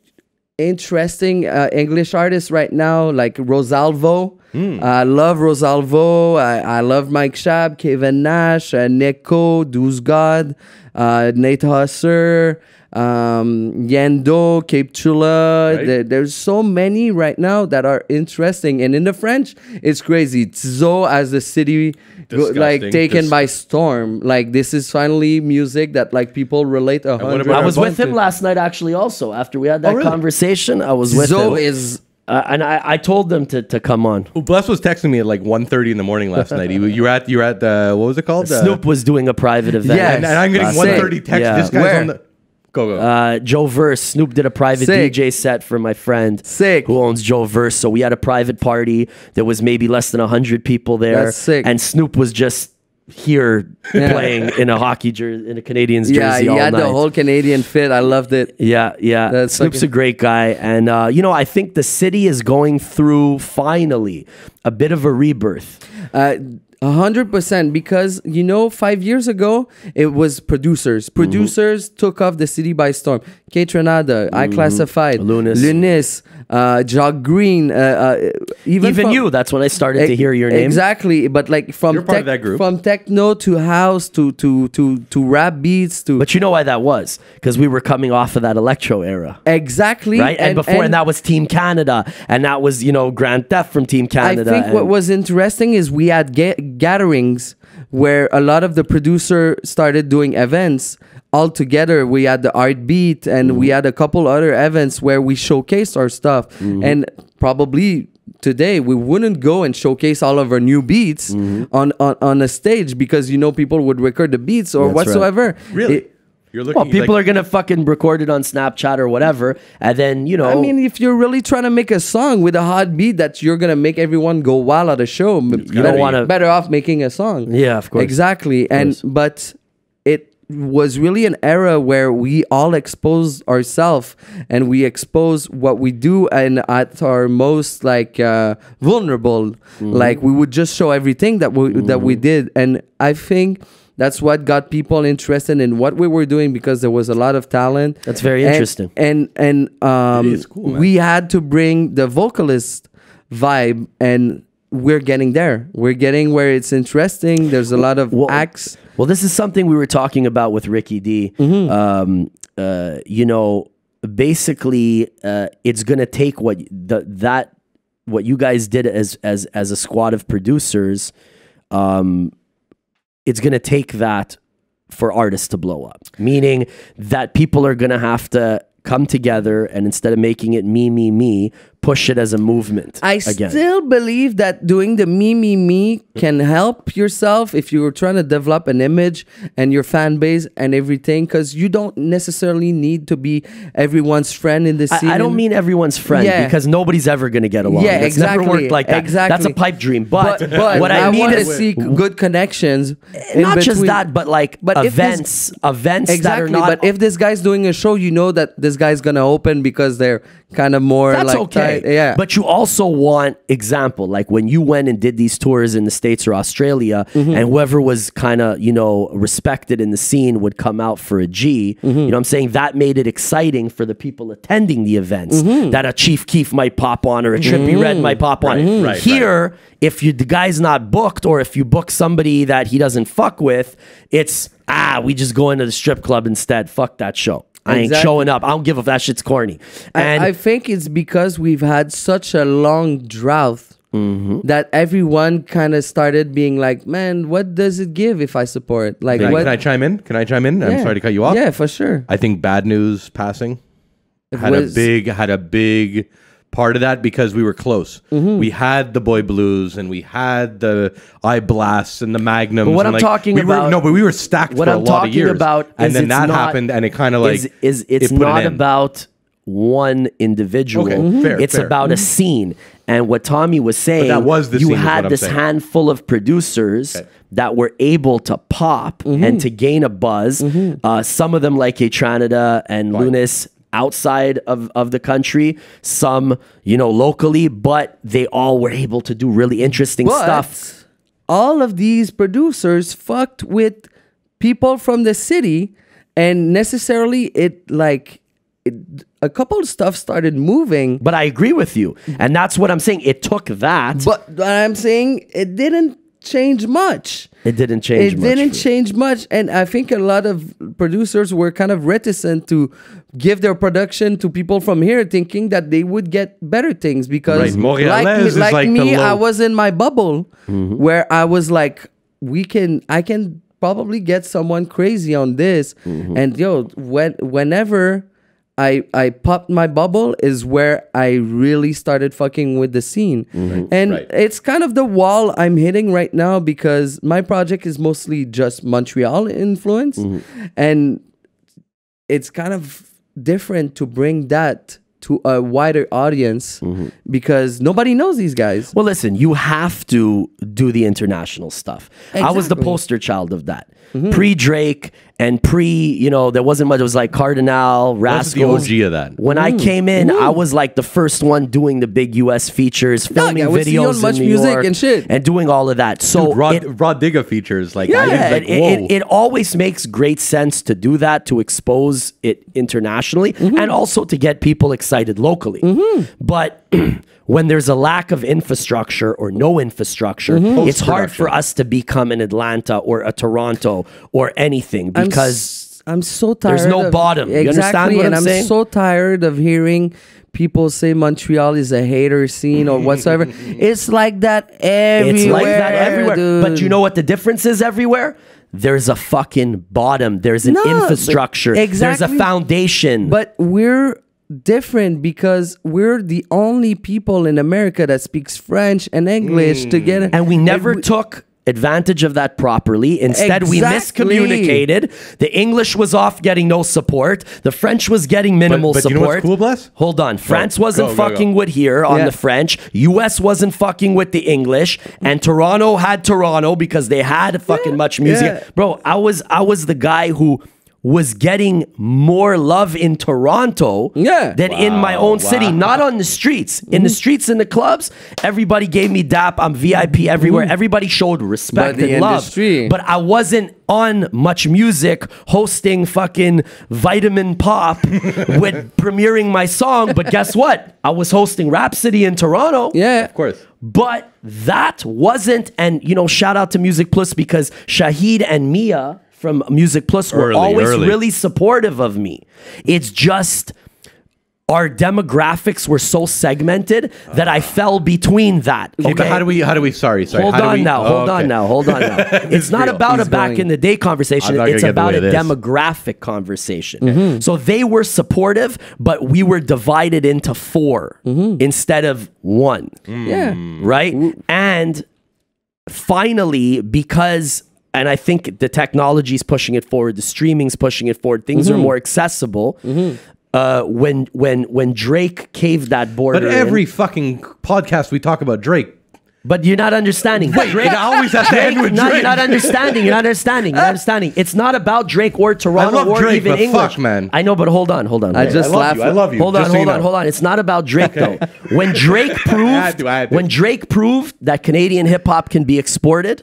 interesting English artists right now, like Rosalvo. I love Rosalvo. I love Mike Shab, Kevin Nash, Neko, Douze God, Nate Husser, Yando, Cape Chula. Right. There's so many right now that are interesting, and in the French, it's crazy. Tzo as the city. Like taken by storm. Like this is finally music that like people relate 100. I was with him last night actually also after we had that conversation. I was with him. And I told them to come on. Well, Bless was texting me at like 1:30 in the morning last night. You're at what was it called? Snoop was doing a private event. Yeah, and I'm getting 1:30 text. Yeah. This guy's on the Go. Joe Verse. Snoop did a private DJ set for my friend who owns Joe Verse. So we had a private party. There was maybe less than 100 people there. That's sick. And Snoop was just here playing in a hockey jersey, in a Canadiens jersey all night. Yeah, he had the whole Canadian fit. I loved it. Yeah. Snoop's a great guy. And, I think the city is going through, finally, a bit of a rebirth. 100%, because 5 years ago it was producers took off the city by storm. Kate Renada, I Classified, Lunis, Jog Green, even you. That's when I started to hear your name. Exactly, but like from techno to house to rap beats to. But you know why that was? Because we were coming off of that electro era. Exactly, right. And that was Team Canada, and that was Grand Theft from Team Canada. I think what was interesting is we had gatherings where a lot of the producer started doing events all together. We had the Art Beat, and we had a couple other events where we showcased our stuff. And probably today we wouldn't go and showcase all of our new beats on a stage because people would record the beats or whatsoever. Right. Really? People are gonna fucking record it on Snapchat or whatever, and then I mean, if you're really trying to make a song with a hot beat that you're gonna make everyone go wild at a show, you don't want to. Better off making a song. Yeah, of course. Exactly, but it was really an era where we all expose ourselves and we expose what we do, and at our most vulnerable, like we would just show everything that we did, and I think that's what got people interested in what we were doing because there was a lot of talent. That's very interesting. And it is cool, man. We had to bring the vocalist vibe, and we're getting there. We're getting where it's interesting. There's a lot of acts. Well, this is something we were talking about with Ricky D. Basically, it's gonna take what you guys did as a squad of producers. It's going to take that for artists to blow up. Meaning that people are going to have to come together and instead of making it me, push it as a movement. I still believe that doing the me can help yourself if you're trying to develop an image and your fan base and everything, because you don't necessarily need to be everyone's friend in the scene. I don't mean everyone's friend because nobody's ever going to get along. Yeah, it's never worked like that. Exactly. That's a pipe dream. But what I mean is see good connections. Not just that, but events that are not. But if this guy's doing a show, you know that this guy's going to open because they're kind of more that's okay. Yeah. But you also want example, like when you went and did these tours in the States or Australia, and whoever was kind of, respected in the scene would come out for a G. You know what I'm saying? That made it exciting for the people attending the events. That a Chief Keef might pop on or a Trippie Redd might pop on. Here, if the guy's not booked, or if you book somebody that he doesn't fuck with, it's we just go into the strip club instead. Fuck that show. I ain't showing up. I don't give a that shit's corny. And I think it's because we've had such a long drought that everyone kind of started being like, man, what does it give if I support? Like, can I chime in? I'm sorry to cut you off. Yeah, for sure. I think Bad News passing had a big part of that because we were close. We had the Boy Blues and we had the Eye Blasts and the Magnums. But what I'm talking about, but we were stacked for a lot of years. And then that happened, and it kind of like it's not about one individual. It's about a scene. And what Tommy was saying, that was the you scene, had this handful of producers that were able to pop and to gain a buzz. Some of them like Canada and Lunis outside of the country, some locally, but they all were able to do really interesting stuff. All of these producers fucked with people from the city, and necessarily a couple of stuff started moving. But I agree with you, and that's what I'm saying. It took that, but I'm saying it didn't change much. It didn't change much. And I think a lot of producers were kind of reticent to give their production to people from here, thinking that they would get better things because like me, I was in my bubble where I was like, I can probably get someone crazy on this. And whenever I popped my bubble is where I really started fucking with the scene. It's kind of the wall I'm hitting right now because my project is mostly just Montreal influence. And it's kind of different to bring that to a wider audience because nobody knows these guys. Well, listen, you have to do the international stuff. I was the poster child of that. Pre-Drake And there wasn't much. It was like Cardinal, Rascals. That's the OG of that. When I came in, I was like the first one doing the big US features, filming videos in New York and shit, and doing all of that. So Raw Digga features, like, it always makes great sense to do that, to expose it internationally, and also to get people excited locally. But when there's a lack of infrastructure or no infrastructure, it's hard for us to become an Atlanta or a Toronto or anything, because I'm so tired. There's no bottom. You understand what I'm saying? I'm so tired of hearing people say Montreal is a hater scene or whatsoever. It's like that everywhere. It's like that everywhere. Dude. But you know what the difference is everywhere? There's a fucking bottom. There's an infrastructure. There's a foundation. But we're different because we're the only people in America that speaks French and English together. And we never took advantage of that properly. Instead, we miscommunicated. The English was off getting no support. The French was getting minimal support. You know what's cool, Bless? Hold on. France wasn't fucking with here on the French. US wasn't fucking with the English. And Toronto had Toronto because they had fucking much music. Bro, I was the guy who was getting more love in Toronto than in my own city. Not on the streets. In the streets, in the clubs, everybody gave me dap. I'm VIP everywhere. Everybody showed respect and love. But I wasn't on Much Music hosting fucking Vitamin Pop with premiering my song. But guess what? I was hosting Rhapsody in Toronto. Yeah, of course. But that wasn't, and shout out to Music Plus, because Shahid and Mia from Music Plus were always really supportive of me. It's just our demographics were so segmented that I fell between that. Okay, but how do we? Sorry. Hold on now. It's not about a back in the day conversation. It's about a demographic conversation. So they were supportive, but we were divided into 4 instead of 1. Yeah. Right. And finally, because. And I think the technology's pushing it forward, the streaming's pushing it forward. Things are more accessible. When Drake caved that border, but every fucking podcast we talk about Drake. But you're not understanding. Wait, Drake, it always has to end with Drake. No, you're not understanding. You're not understanding. It's not about Drake or Toronto or Drake, even English. Fuck, man. I know, but hold on. I just laugh. I love you. Hold on. It's not about Drake though. When Drake proved, when Drake proved that Canadian hip hop can be exported,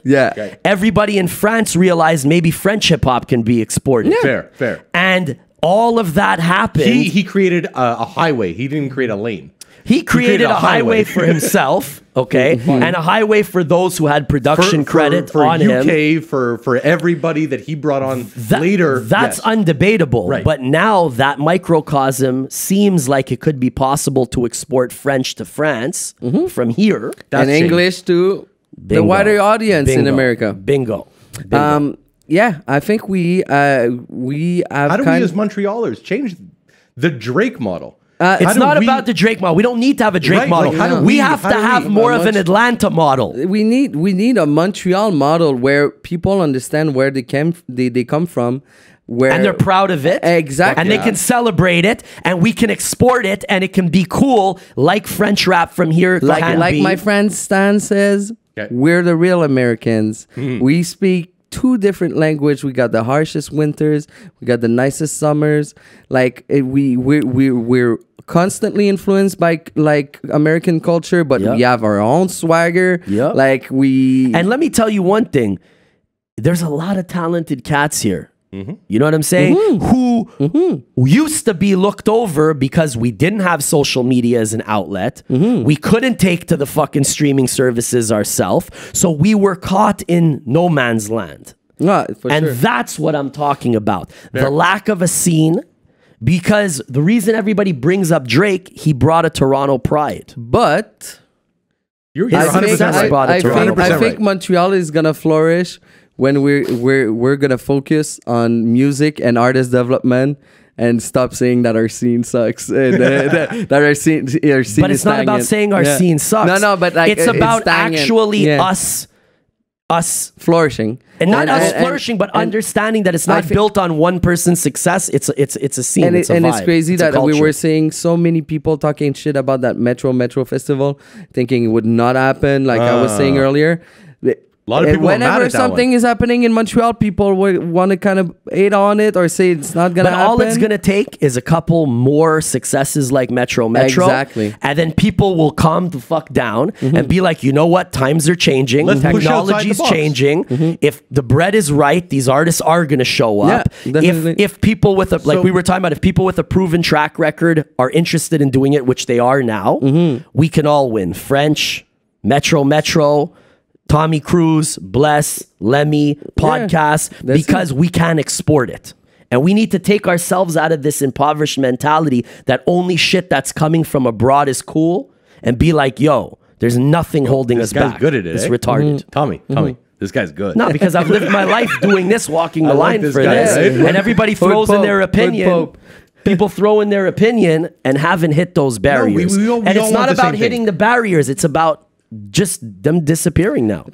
everybody in France realized maybe French hip hop can be exported. Fair. And all of that happened. He created a highway. He didn't create a lane. He created a highway for himself, and a highway for those who had production credit on UK, him. For everybody that he brought on later. That's undebatable. Right. But now that microcosm seems like it could be possible to export French to France from here. And English to the wider audience in America. Bingo. Yeah, I think we have. How do we as Montrealers change the Drake model? It's not about the Drake model. We don't need to have a Drake model. Like, we have to have more of an Atlanta model. We need a Montreal model where people understand where they come from. And they're proud of it. Exactly. And they can celebrate it, and we can export it, and it can be cool, like French rap from here. Like my friend Stan says, we're the real Americans. We speak 2 different languages. We got the harshest winters. We got the nicest summers. Like we're constantly influenced by like American culture, but we have our own swagger. Like and let me tell you one thing. There's a lot of talented cats here. You know what I'm saying? Who used to be looked over because we didn't have social media as an outlet. We couldn't take to the fucking streaming services ourselves. So we were caught in no man's land. That's what I'm talking about. The lack of a scene. Because the reason everybody brings up Drake, he brought a Toronto pride. But I think Montreal is gonna flourish when we're gonna focus on music and artist development and stop saying that our scene sucks and that our scene but it's not stagnant. about saying our scene sucks. No, but like, it's about actually us flourishing, and not us flourishing, but understanding that it's not built on one person's success. It's a scene, and it's crazy that we were seeing so many people talking shit about that Metro festival, thinking it would not happen. Like I was saying earlier, A lot of people are mad whenever at that something one. is happening in Montreal, people want to kind of hate on it or say it's not going to happen. But all it's going to take is a couple more successes like Metro. Exactly. And then people will calm the fuck down and be like, you know what? Times are changing. Let's push outside the Technology's box. changing. If the bread is right, these artists are going to show up. Yeah, definitely. If people with like we were talking about, if people with a proven track record are interested in doing it, which they are now, we can all win. French, Metro, Tommy Kruise, Bless, Lemme, podcast, because we can export it. And we need to take ourselves out of this impoverished mentality that only shit that's coming from abroad is cool and be like, yo, there's nothing holding us back. This guy's good at it. It's retarded. Tommy, this guy's good. No, because I've lived my life doing this, walking the line this for guy, this. right? And everybody throws in their opinion. People throw in their opinion and haven't hit those barriers. we and don't it's not want the about same hitting thing. the barriers. It's about just them disappearing now.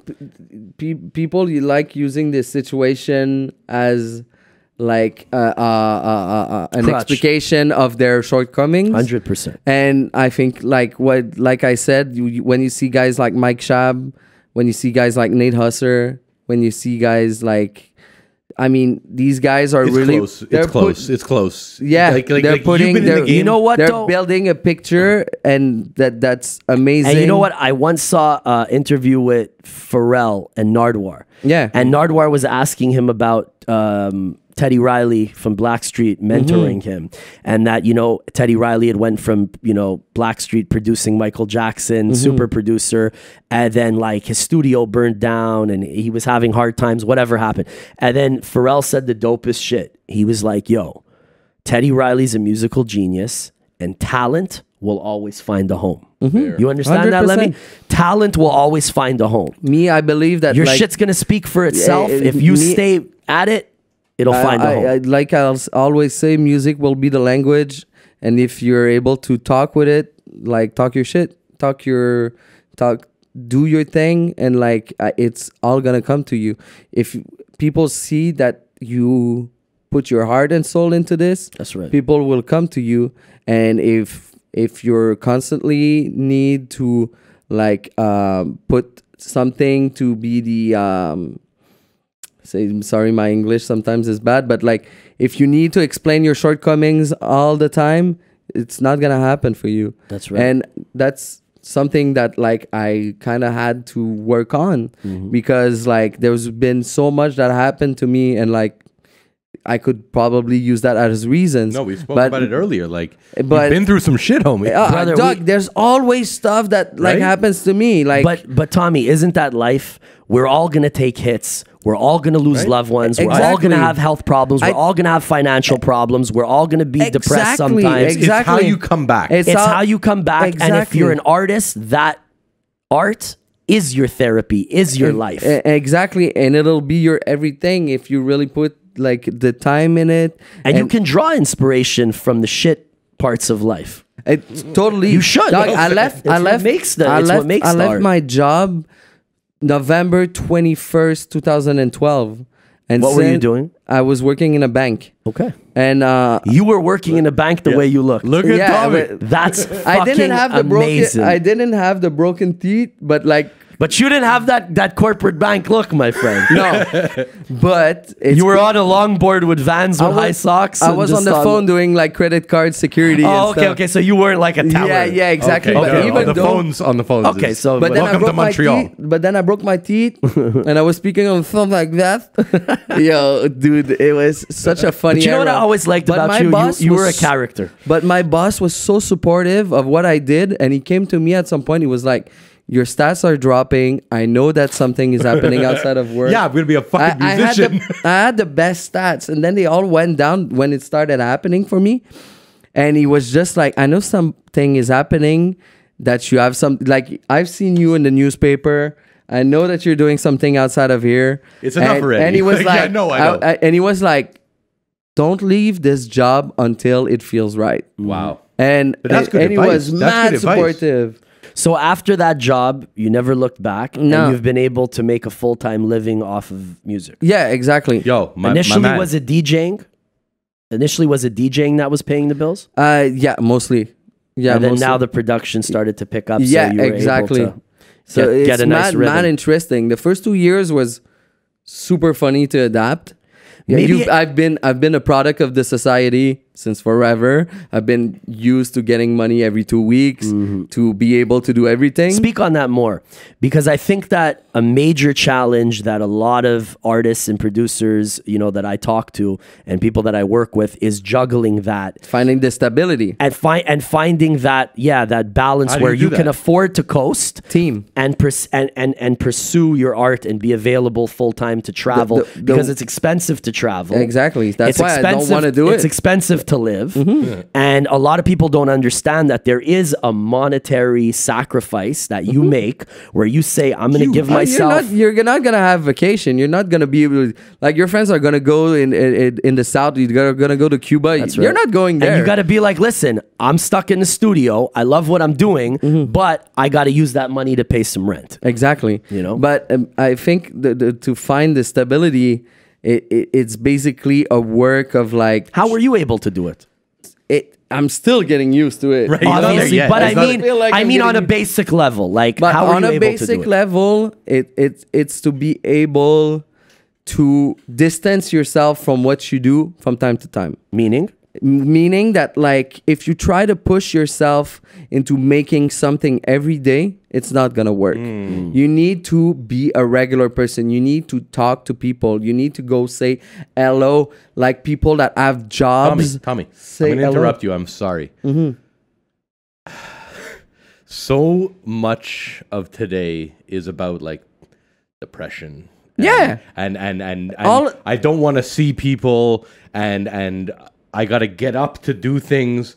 People you like using this situation as like an Crutch. explication of their shortcomings. 100%. And I think like I said, when you see guys like Mike Shab, when you see guys like Nate Husser, when you see guys like, I mean, these guys are really close. It's close. Yeah, they're putting. you've been in the game. You know what? They're though? building a picture, and that's amazing. And you know what? I once saw an interview with Pharrell and Nardwar. Yeah. And Nardwar was asking him about Teddy Riley from Blackstreet mentoring him. And that, you know, Teddy Riley had went from, you know, Blackstreet producing Michael Jackson, super producer, and then like his studio burned down and he was having hard times, whatever happened. And then Pharrell said the dopest shit. He was like, yo, Teddy Riley's a musical genius and talent will always find a home. You understand that, 100%. Lemmy? Talent will always find a home. Me, I believe that Your like, shit's gonna speak for itself. If you stay at it, it'll find a home. like I'll always say, music will be the language, and if you're able to talk with it, like talk your shit, do your thing, and like it's all gonna come to you. If people see that you put your heart and soul into this, That's right. people will come to you. And if you're constantly need to like put something to be the sorry, my English sometimes is bad, but like if you need to explain your shortcomings all the time, it's not gonna happen for you. That's right. And that's something that like I kind of had to work on because like there's been so much that happened to me, and like I could probably use that as reasons. No, we spoke about it earlier. Like, you've but- been through some shit, homie. Brother, Doug, there's always stuff that like Right? happens to me. Like, But Tommy, isn't that life? We're all gonna take hits. We're all gonna lose Right? loved ones. We're all Exactly. gonna have health problems. We're all gonna have financial problems. We're all gonna be depressed sometimes. It's how you come back. It's how you come back. And if you're an artist, that art is your therapy, is your life. Exactly, and it'll be your everything if you really put like the time in it. And you can draw inspiration from the shit parts of life. Totally. You should. Doug, I left my job November 21st, 2012. And What were you doing? I was working in a bank. Okay. And You were working in a bank the way you look. Look at Tommy. but That's fucking I didn't have the amazing. I didn't have the broken teeth, but like But you didn't have that corporate bank look, my friend. no. But it's You were on a longboard with Vans with high socks. I and was on just the phone doing like credit card security. and Oh, okay, stuff. okay. So you weren't like a teller. Yeah, exactly. Okay, But no, even on the though, phones. Okay, is- so but then I welcome to broke my Montreal. teeth. But then I broke my teeth, and I was speaking on the phone like that. Yo, dude, it was such a funny. But you know what I era. always liked But about my you? boss You were a was- character. But my boss was so supportive of what I did, and he came to me at some point. He was like, "Your stats are dropping. I know that something is happening outside of work." Yeah, I'm gonna be a fucking musician. I had the best stats, and then they all went down when it started happening for me. And he was just like, "I know something is happening. That you have some like I've seen you in the newspaper. I know that you're doing something outside of here. It's enough already." And he was Yeah, like, I know. and he was like, "Don't leave this job until it feels right." Wow. And But that's good and he advice. was That's mad good advice. supportive. So after that job, you never looked back, No. and you've been able to make a full-time living off of music. Yeah, exactly. Yo, my Initially, man. was it DJing? Initially, was it DJing that was paying the bills? Yeah, mostly. Yeah, and then mostly. now the production started to pick up. Yeah, so you were exactly. Able to So it's mad interesting. The first 2 years was super funny to adapt. Yeah, I've been a product of the society since forever. I've been used to getting money every 2 weeks to be able to do everything. Speak on that more, because I think that a major challenge that a lot of artists and producers, you know, that I talk to and people that I work with is juggling that, finding the stability and finding that that balance where you can afford to coast and pursue your art and be available full time to travel because it's expensive to travel. Exactly. That's why I don't want to do it. It's expensive to live. And a lot of people don't understand that there is a monetary sacrifice that you make where you say, I'm going to give myself. You're not going to have vacation. You're not going to be able to, like, your friends are going to go in the South. You're going to go to Cuba. You're not going there. And you got to be like, listen, I'm stuck in the studio. I love what I'm doing, but I got to use that money to pay some rent. Exactly. You know? But I think to find the stability, it's basically a work of like... How were you able to do it? I'm still getting used to it. Right. Obviously, but I mean on a basic level. Like, how are you able to do it? On a basic level, it's to be able to distance yourself from what you do from time to time. Meaning that, like, if you try to push yourself into making something every day, it's not gonna work. You need to be a regular person. You need to talk to people. You need to go say hello, like people that have jobs. Tommy, I'm gonna interrupt you. I'm sorry. So much of today is about like depression. And I don't want to see people and I got to get up to do things.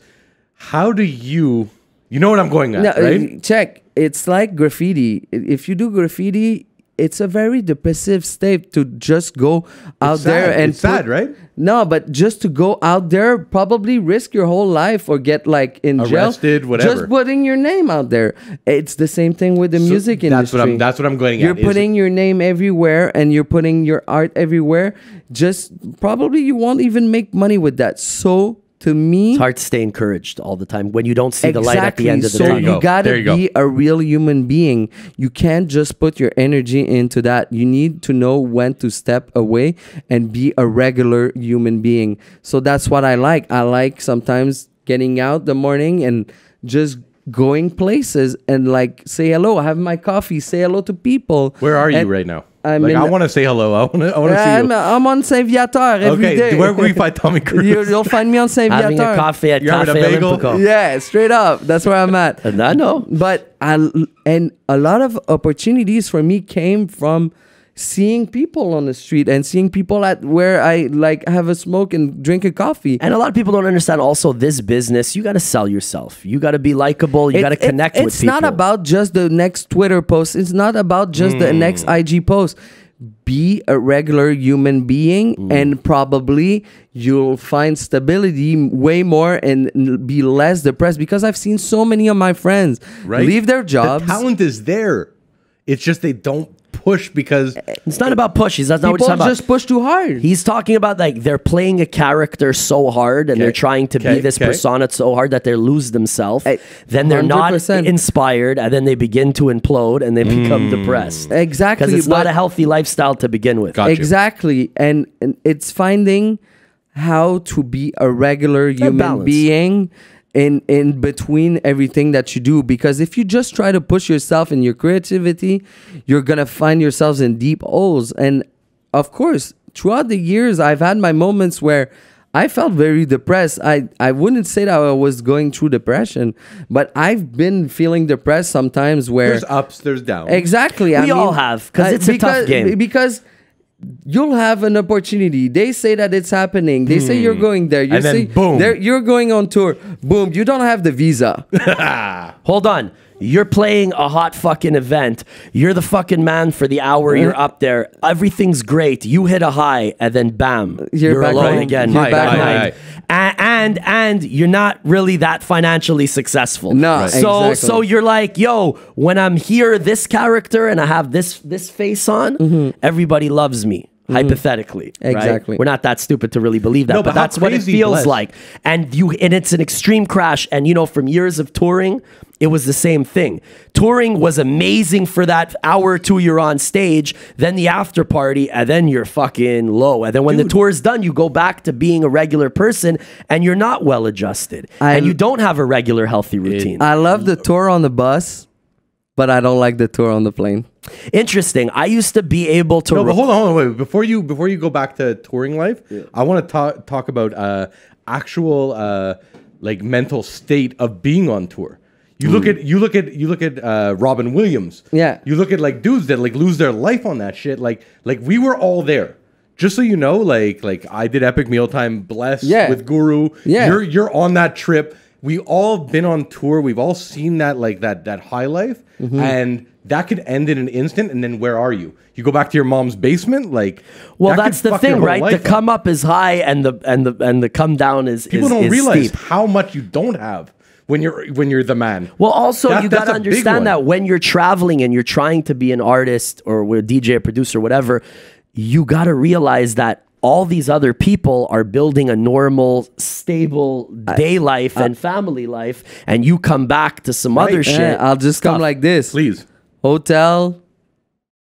How do you know what I'm going at, right? Check. It's like graffiti. If you do graffiti, it's a very depressive state to just go out there and... It's sad, right? No, but just to go out there, probably risk your whole life or get like in jail. Arrested, whatever. Just putting your name out there. It's the same thing with the music industry. That's what I'm going at. You're putting your name everywhere and you're putting your art everywhere. Just probably you won't even make money with that. So... to me, it's hard to stay encouraged all the time when you don't see the light at the end of the tunnel. So you gotta be a real human being. You can't just put your energy into that. You need to know when to step away and be a regular human being. So that's what I like. I like sometimes getting out the morning and just going places and like say hello, have my coffee, say hello to people. Where are you right now? I want to say hello. I want to see you. I'm on Saint Viator every day. Where will you find Tommy Kruise? You'll find me on Saint Viator. Having a coffee at Cafe Olympico. Yeah, straight up. That's where I'm at. And I know. But and a lot of opportunities for me came from seeing people on the street and seeing people at where I like have a smoke and drink a coffee. And a lot of people don't understand also this business. You got to sell yourself. You got to be likable. You got to connect with people. It's not about just the next Twitter post. It's not about just the next IG post. Be a regular human being and probably you'll find stability way more and be less depressed, because I've seen so many of my friends leave their jobs. The talent is there. It's just they don't push because it's not about push. That's not what he's talking about. People just push too hard. He's talking about like they're playing a character so hard and they're trying to be this persona so hard that they lose themselves. Then they're 100%. Not inspired, and then they begin to implode and they become depressed. Exactly. Because it's not a healthy lifestyle to begin with. Exactly. And it's finding how to be a regular human being in between everything that you do, because if you just try to push yourself in your creativity, you're gonna find yourselves in deep holes. And of course, throughout the years, I've had my moments where I felt very depressed. I wouldn't say that I was going through depression, but I've been feeling depressed sometimes where there's ups, there's downs. Exactly. We all have, because it's a tough game. Because you'll have an opportunity. They say that it's happening. They say you're going there. You say boom, you're going on tour. Boom, you don't have the visa. Hold on. You're playing a hot fucking event. You're the fucking man for the hour. You're up there. Everything's great. You hit a high, and then bam, you're alone again. And you're not really that financially successful. No, so you're like, yo, when I'm here, this character, and I have this face on, everybody loves me. hypothetically. Exactly. Right? We're not that stupid to really believe that, No, but that's what it feels like. And it's an extreme crash. And from years of touring, it was the same thing. Touring was amazing for that hour or two you're on stage, then the after party, and then you're fucking low. And then when the tour is done, you go back to being a regular person, and you're not well adjusted, and you don't have a regular healthy routine. I love the tour on the bus, but I don't like the tour on the plane. Interesting. I used to be able to. No, but hold on, wait. Before you go back to touring life, I want to talk about actual like mental state of being on tour. You look at Robin Williams. Yeah. You look at like dudes that like lose their life on that shit. Like we were all there. Just so you know, like I did Epic Mealtime Bless with Guru. Yeah. You're on that trip. We all been on tour. We've all seen that that high life, and that could end in an instant. And then where are you? You go back to your mom's basement. Like, well, that's the thing, right? The come up is high, and the come down is people don't realize steep. how much you don't have when you're the man. Well, also you got to understand that when you're traveling and you're trying to be an artist or a DJ, a producer, whatever, you got to realize that all these other people are building a normal, stable day life and family life, and you come back to some other shit. I'll just come like this. Please. Hotel,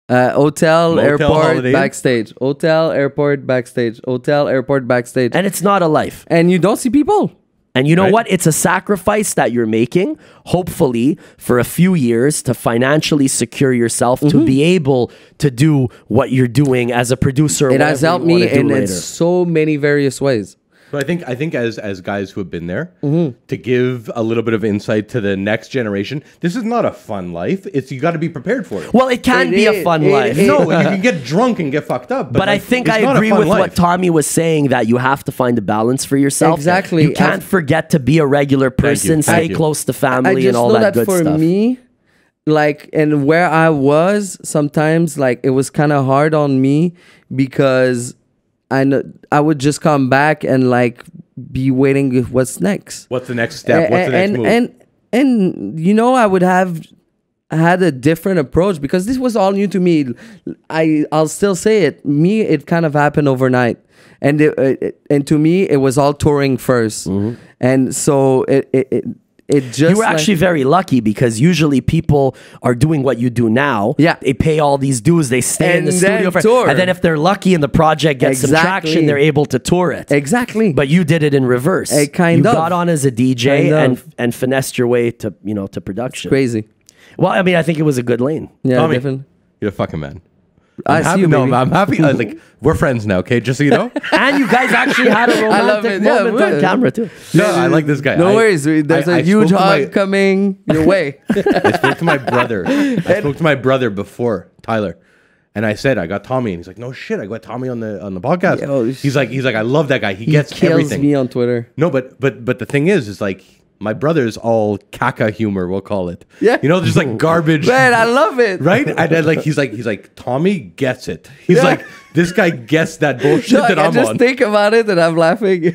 airport, holiday. backstage. Hotel, airport, backstage. Hotel, airport, backstage. And it's not a life. And you don't see people. And you know what? It's a sacrifice that you're making, hopefully, for a few years to financially secure yourself to be able to do what you're doing as a producer. It has helped me in so many various ways. But I think as guys who have been there, to give a little bit of insight to the next generation, this is not a fun life. You got to be prepared for it. Well, it can be a fun life. No, you can get drunk and get fucked up. But I think I agree with what Tommy was saying, that you have to find a balance for yourself. Exactly. You can't forget to be a regular person, stay close to family and all that good stuff. For me, like, and where I was, sometimes like it was kind of hard on me because I would just come back and like be waiting. What's next? What's the next step? What's the next move? And I would have had a different approach because this was all new to me. I'll still say it. It kind of happened overnight, and and to me it was all touring first, and so it just, you were actually very lucky because usually people are doing what you do now. Yeah. They pay all these dues, they stay in the studio tour. And then if they're lucky and the project gets some traction, they're able to tour it. Exactly. But you did it in reverse. You got on as a DJ and finessed your way to to production. It's crazy. Well, I mean, I think it was a good lane. Yeah, Tommy, definitely. you're a fucking man. I'm happy. Like, we're friends now, okay? Just so you know. And you guys actually had a romantic moment on camera too. No, I like this guy. No worries. There's a huge hug coming your way. I spoke to my brother. I spoke to my brother before, Tyler. And I said, I got Tommy. And he's like, no shit, I got Tommy on the podcast. Yo, he's like, I love that guy. He gets kills everything. me on Twitter. No, but the thing is like, my brother's all caca humor, we'll call it. Yeah. Just like garbage. Man, I love it. Right? And like he's like, Tommy gets it. He's like, this guy gets that bullshit that I'm on. I just think about it and I'm laughing.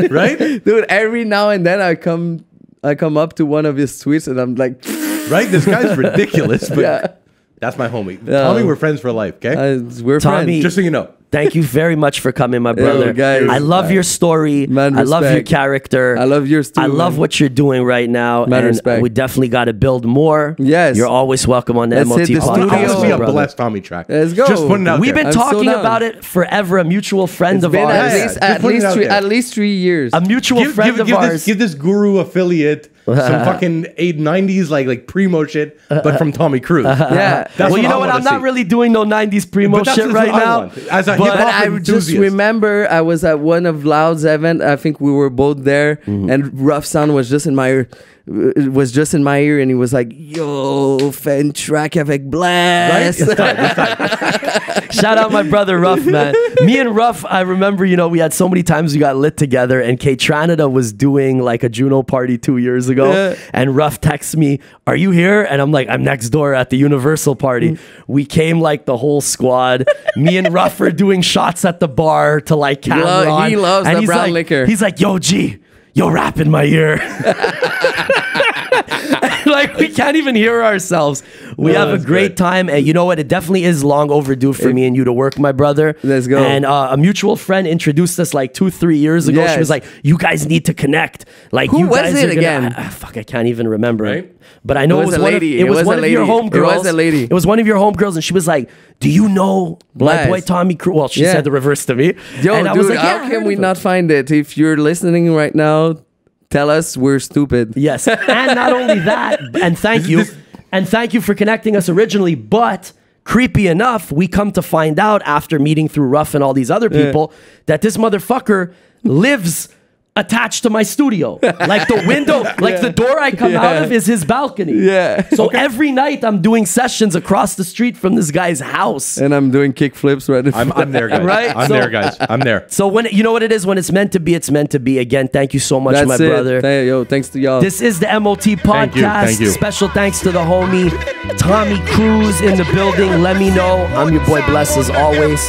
Right? Dude, every now and then I come up to one of his tweets and I'm like, right? This guy's ridiculous, but that's my homie. Tommy, we're friends for life, okay? We're Tommy, friends. Just so you know. Thank you very much for coming, my brother. Guys, I love your story. Man, I love your character. I love yours too. I love what you're doing right now. Man, respect. We definitely got to build more. Yes. You're always welcome on the Let's M.O.T. hit the podcast. studio. Let's be a Bless Tommy track. Let's go. Just putting it out We've there. been talking so about it forever. A mutual friend of been ours. at least 3 years. A mutual friend of ours. Give this Guru affiliate some fucking 90s like primo shit, but from Tommy Cruise. Yeah. Well, you know what? I'm not really doing no 90s primo shit right now. As a But hip-hop I enthusiast. just remember I was at one of Loud's event. I think we were both there, and Rough Sound was just in my ear. It was just in my ear, and he was like, "Yo, fan track avec Bless." Right? Shout out my brother Ruff, man. Me and Ruff, I remember, we had so many times we got lit together, and K-Tranada was doing like a Juno party 2 years ago, and Ruff texts me, "Are you here?" And I'm like, "I'm next door at the Universal party." We came like the whole squad. Me and Ruff are doing shots at the bar to like Cameron. He loves the brown liquor. He's like, "Yo, G, yo, rap in my ear." Like, we can't even hear ourselves. We have a great time. And you know what? It definitely is long overdue for me and you to work, my brother. Let's go. And a mutual friend introduced us like 2-3 years ago. She was like, you guys need to connect. Like, who you was guys it are again? Fuck, I can't even remember. Right? But I know it was one of your homegirls. It was a lady. It was one of your homegirls, and she was like, do you know my boy Tommy Kruise? Well, she said the reverse to me. Yo, and I dude, was like, how can we not find it? If you're listening right now, tell us we're stupid. Yes. And not only that, and thank you. And thank you for connecting us originally. But creepy enough, we come to find out after meeting through Ruff and all these other people that this motherfucker lives attached to my studio. Like the window, like the door I come out of is his balcony. Yeah. So every night I'm doing sessions across the street from this guy's house. And I'm doing kick flips right in front. I'm there, guys. Right? I'm there, guys. I'm there. So when you know what it is, when it's meant to be, it's meant to be. Again, thank you so much, my brother. Yo, thanks to y'all. This is the M.O.T podcast. Thank you. Special thanks to the homie Tommy Kruise in the building. Lemme-Kno. I'm your boy Bless as always.